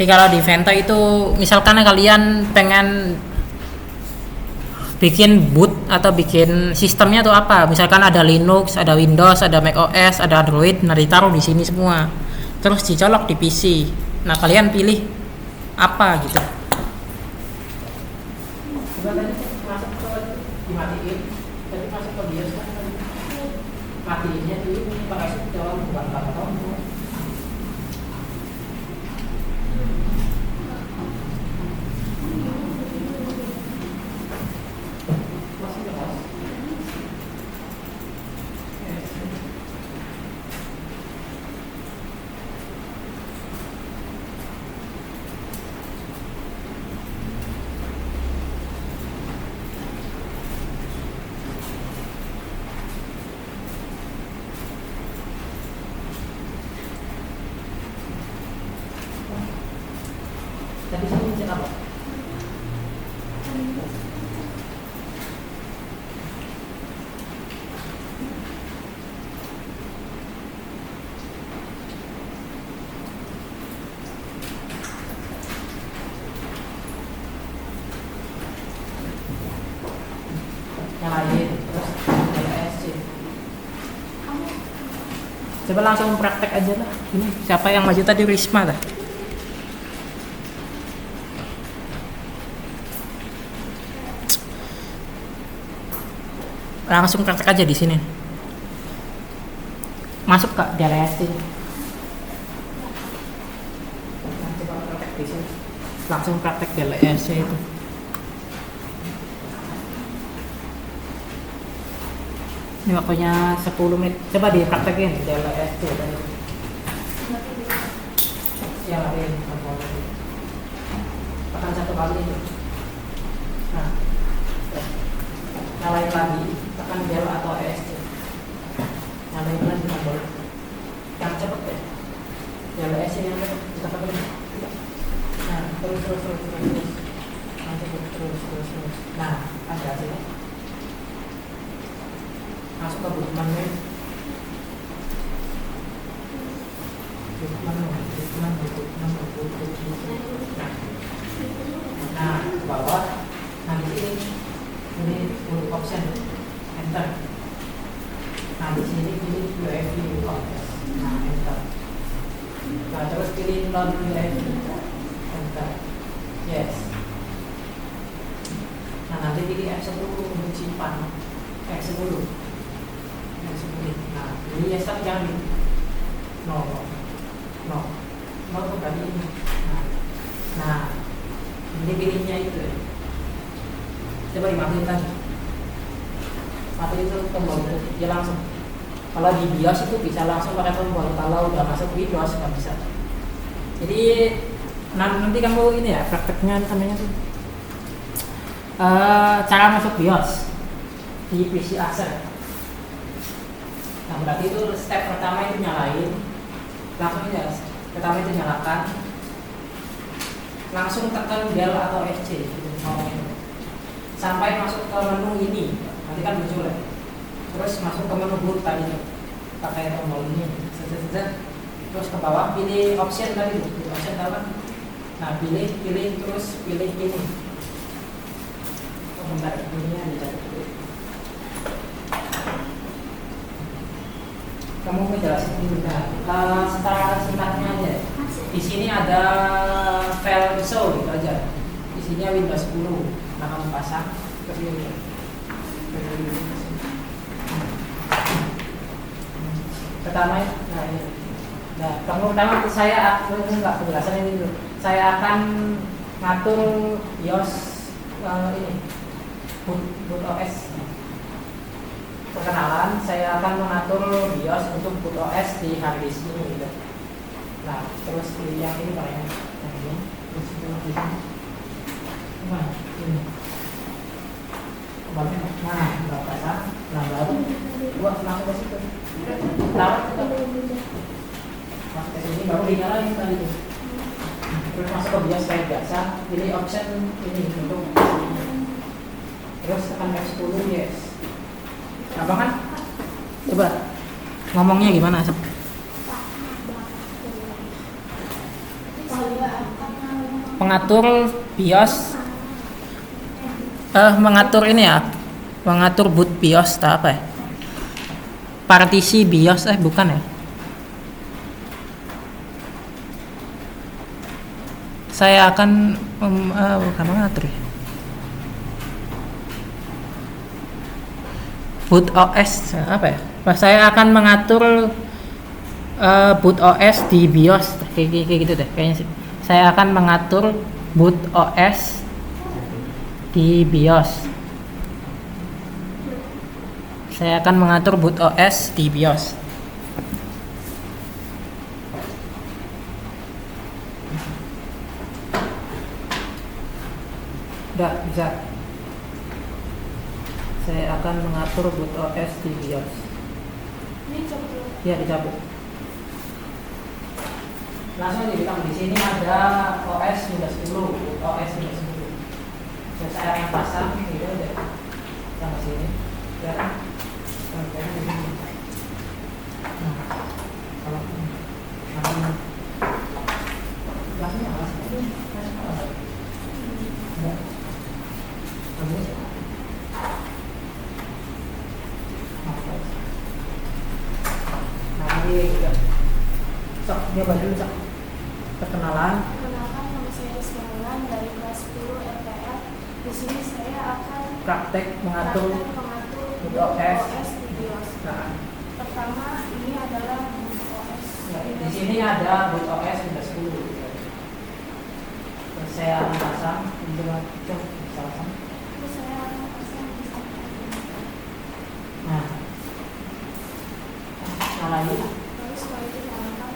Jadi kalau di Vento itu misalkan kalian pengen bikin boot atau bikin sistemnya tuh apa, misalkan ada Linux, ada Windows, ada macOS, ada Android, nah ditaruh di sini semua, terus dicolok di PC. Nah kalian pilih apa gitu. Coba tadi masuk ke dimatiin, tadi masuk ke BIOS kan matiinnya dulu pakai shutdown bukan pakai tombol. Tadi saya mencet apa? Nyalain, terus LSC. Coba langsung praktek aja lah. Ini siapa yang maju tadi? Risma dah. Langsung praktek aja di sini. Masuk ke DLSC. Coba praktek di sini. Langsung praktek DLSC itu. Ini waktunya 10 menit. Coba dipraktekin DLSC tadi. Ya, tekan satu kali itu. Nah, nyalain lagi, tekan Del atau ESC. Nyalain lagi tombol. Yang cepet deh. Del ESC yang cepet, kita pakai. Nah, terus. Terus. Nah, ada hasilnya. Masuk ke bootman menu. Nah, ke bawah. Nah, di sini full option, enter. Nah, di sini pilih UEFI option. Nah, enter. Nah, terus pilih non UEFI, enter. Yes. Nah, nanti pilih F10 untuk simpan. F10. Nah, ini yes tapi jangan di no tuh tadi ini. Nah, ini pilihnya itu. Coba dimatiin tadi. Mati itu tombol itu dia langsung. Kalau di BIOS itu bisa langsung pakai tombol. Kalau udah masuk Windows nggak bisa. Jadi nanti kamu ini ya prakteknya namanya tuh cara masuk BIOS di PC Acer. Nah, berarti itu step pertama itu nyalain, langsung ya. Pertama itu nyalakan, langsung tekan Del atau SC gitu, sampai masuk ke menu ini, nanti kan muncul ya. Terus masuk ke menu boot tadi tuh, pakai tombol ini, terus ke bawah pilih option tadi tuh, option tahu kan? Nah pilih terus pilih ini, bentar, ininya dicatat dulu. Kamu ngejelasin dulu secara singkatnya aja. Di sini ada file ISO gitu aja. Isinya Windows 10. Nah, kamu pasang ke sini. Pertama, nah ini. Nah, pertama saya enggak penjelasan ini dulu. Saya akan ngatur BIOS ini boot OS. Perkenalan, saya akan mengatur BIOS untuk boot OS di hard disk ini gitu. Nah, terus yang ini Pak yang ini, terus di sini. Nah, ini. Nah, berapa pasang? Nah, baru buat langsung ke situ. Taruh kita masuk ke sini, baru dinyalain tadi itu. Terus masuk ke BIOS kayak biasa, pilih option ini untuk terus tekan F10 yes. Apa kan? Coba ngomongnya gimana Asep? Pengatur BIOS mengatur ini ya, mengatur boot BIOS atau apa ya? Partisi BIOS bukan ya? Saya akan bukan mengatur ya. Boot OS apa ya? Saya akan mengatur boot OS di BIOS kayak gitu deh kayaknya sih. Saya akan mengatur boot OS di BIOS. Saya akan mengatur boot OS di BIOS. Enggak bisa. Saya akan mengatur boot OS di BIOS. Ini coba. Ya, dicabut. Langsung dibilang di sini ada OS Windows 10, boot OS Windows 10. Terus saya akan pasang gitu deh. Sama sini. Ya. Nah, kalau langsung apa sih? Sok, nyoba dulu sok. Perkenalan. Perkenalkan, nama saya Rizky Mulan dari kelas 10 MTL. Di sini saya akan Praktek mengatur boot OS di BIOS. Nah, Pertama, ini adalah boot OS. ya, di sini ada boot OS Windows 10. Terus saya akan pasang, coba pasang. Terus saya akan pasang di sini. Nah, nyalain. Lalu setelah itu nyalakan,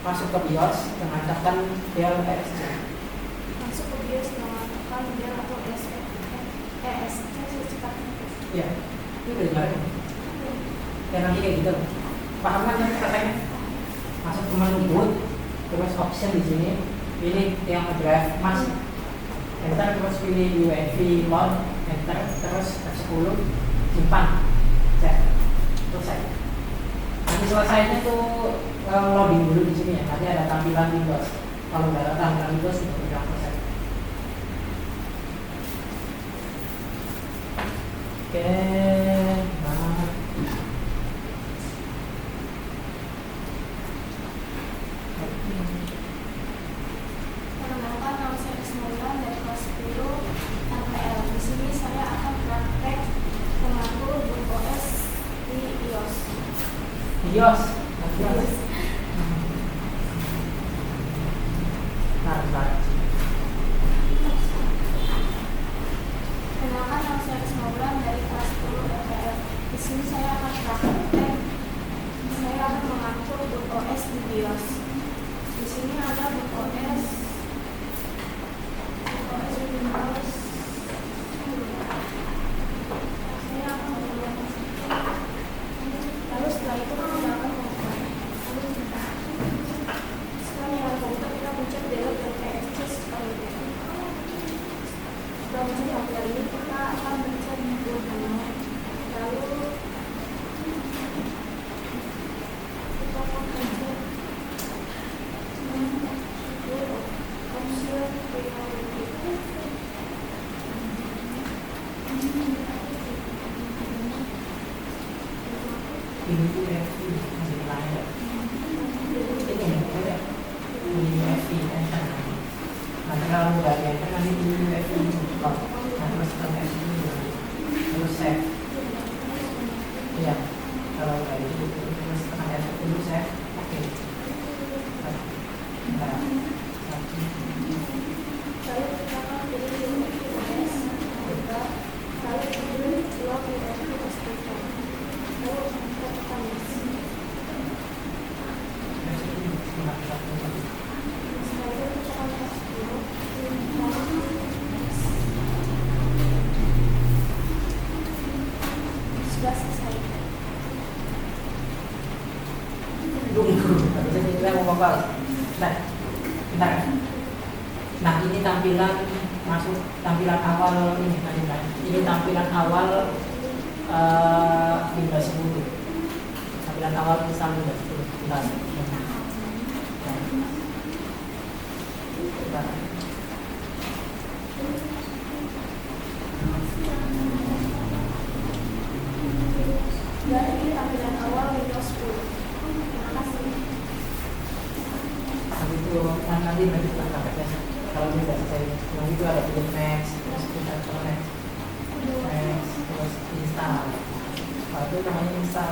Masuk ke BIOS dengan tekan Del ESC. masuk ke BIOS dengan tekan Del atau ESC secepatnya. Iya, itu udah jalan. Ya nanti kayak gitu. Paham kan yang katanya? Masuk ke menu boot, terus option di sini, pilih yang drive mas, enter terus pilih UEFI load, enter terus F10, simpan, cek, selesai. Nanti selesainya tuh loading dulu di sini ya. Nanti ada tampilan Windows. Kalau udah ada tampilan Windows itu udah selesai. Oke, nah. Perkenalkan, nama saya Rizky Mulan dari kelas 10 MTL. Di sini saya akan praktek mengatur boot OS di BIOS. BIOS. Nah, Perkenalkan, nama saya Rizky Mulan dari kelas 10 MTL. Di sini saya akan praktek. Saya akan mengatur boot OS di BIOS. Di sini ada boot OS Windows. Saya akan menggunakan situ. Lalu setelah itu kita akan setelah nyalakan komputer kita pencet Del dan ESC sekali. Setelah mencet tampilan ini kita akan mencet boot. Lalu Saya mau bapak. Bentar. Nah ini tampilan awal ini tadi kan. Ini tampilan awal Windows 10. Tampilan awal install Windows 10. Bentar. Dan ini tampilan awal Windows 10. Terima kasih. Habis itu nanti lanjutkan KPS. Kalau tidak saya nanti itu ada pilih next, terus kita next, terus install. Kalau itu namanya install.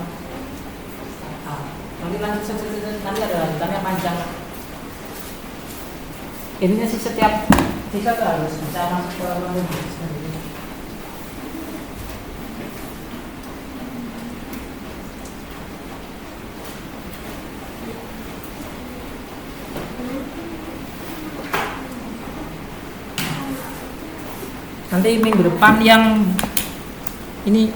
Nanti nanti ada lanjutannya panjang. Intinya sih setiap siswa tuh harus bisa masuk ke Windows. Nanti minggu depan yang ini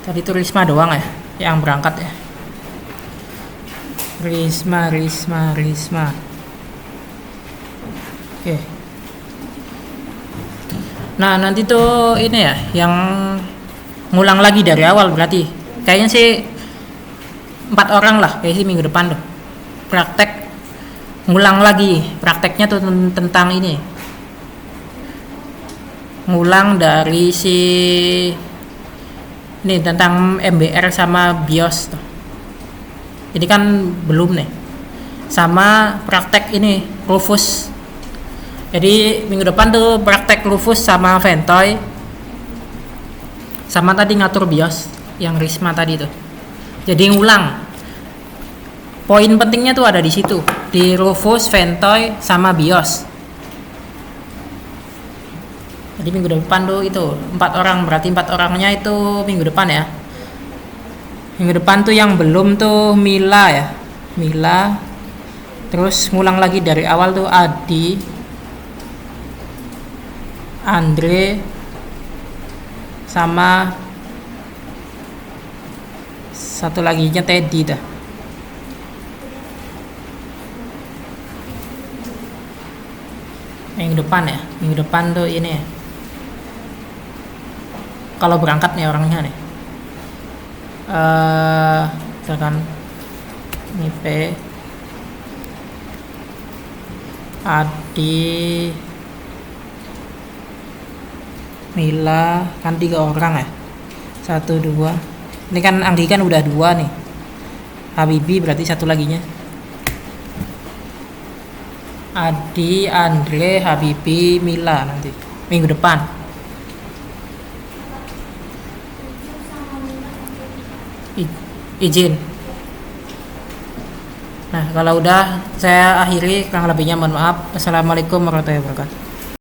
tadi tuh Risma doang ya yang berangkat ya. Risma. Oke. Nah nanti tuh ini ya yang ngulang lagi dari awal berarti kayaknya sih 4 orang lah kayak sih minggu depan tuh praktek ngulang lagi prakteknya tuh tentang ini ngulang dari si ini tentang MBR sama BIOS tuh. Ini kan belum nih sama praktek ini Rufus. Jadi minggu depan tuh praktek Rufus sama Ventoy sama tadi ngatur BIOS yang Risma tadi tuh. Jadi ngulang poin pentingnya tuh ada di situ di Rufus, Ventoy sama BIOS. Jadi minggu depan tuh itu 4 orang berarti 4 orangnya itu minggu depan ya. Minggu depan tuh yang belum tuh Mila ya. Mila. Terus ngulang lagi dari awal tuh Adi, Andre sama satu laginya Teddy dah. Minggu depan ya. Minggu depan tuh ini ya. Kalau berangkat nih orangnya nih misalkan ini P Adi Mila kan 3 orang ya 1, 2 ini kan Anggi kan udah 2 nih Habibi berarti satu laginya Adi, Andre, Habibi, Mila nanti minggu depan. Izin. Nah, kalau udah saya akhiri, kurang lebihnya mohon maaf. Assalamualaikum warahmatullahi wabarakatuh.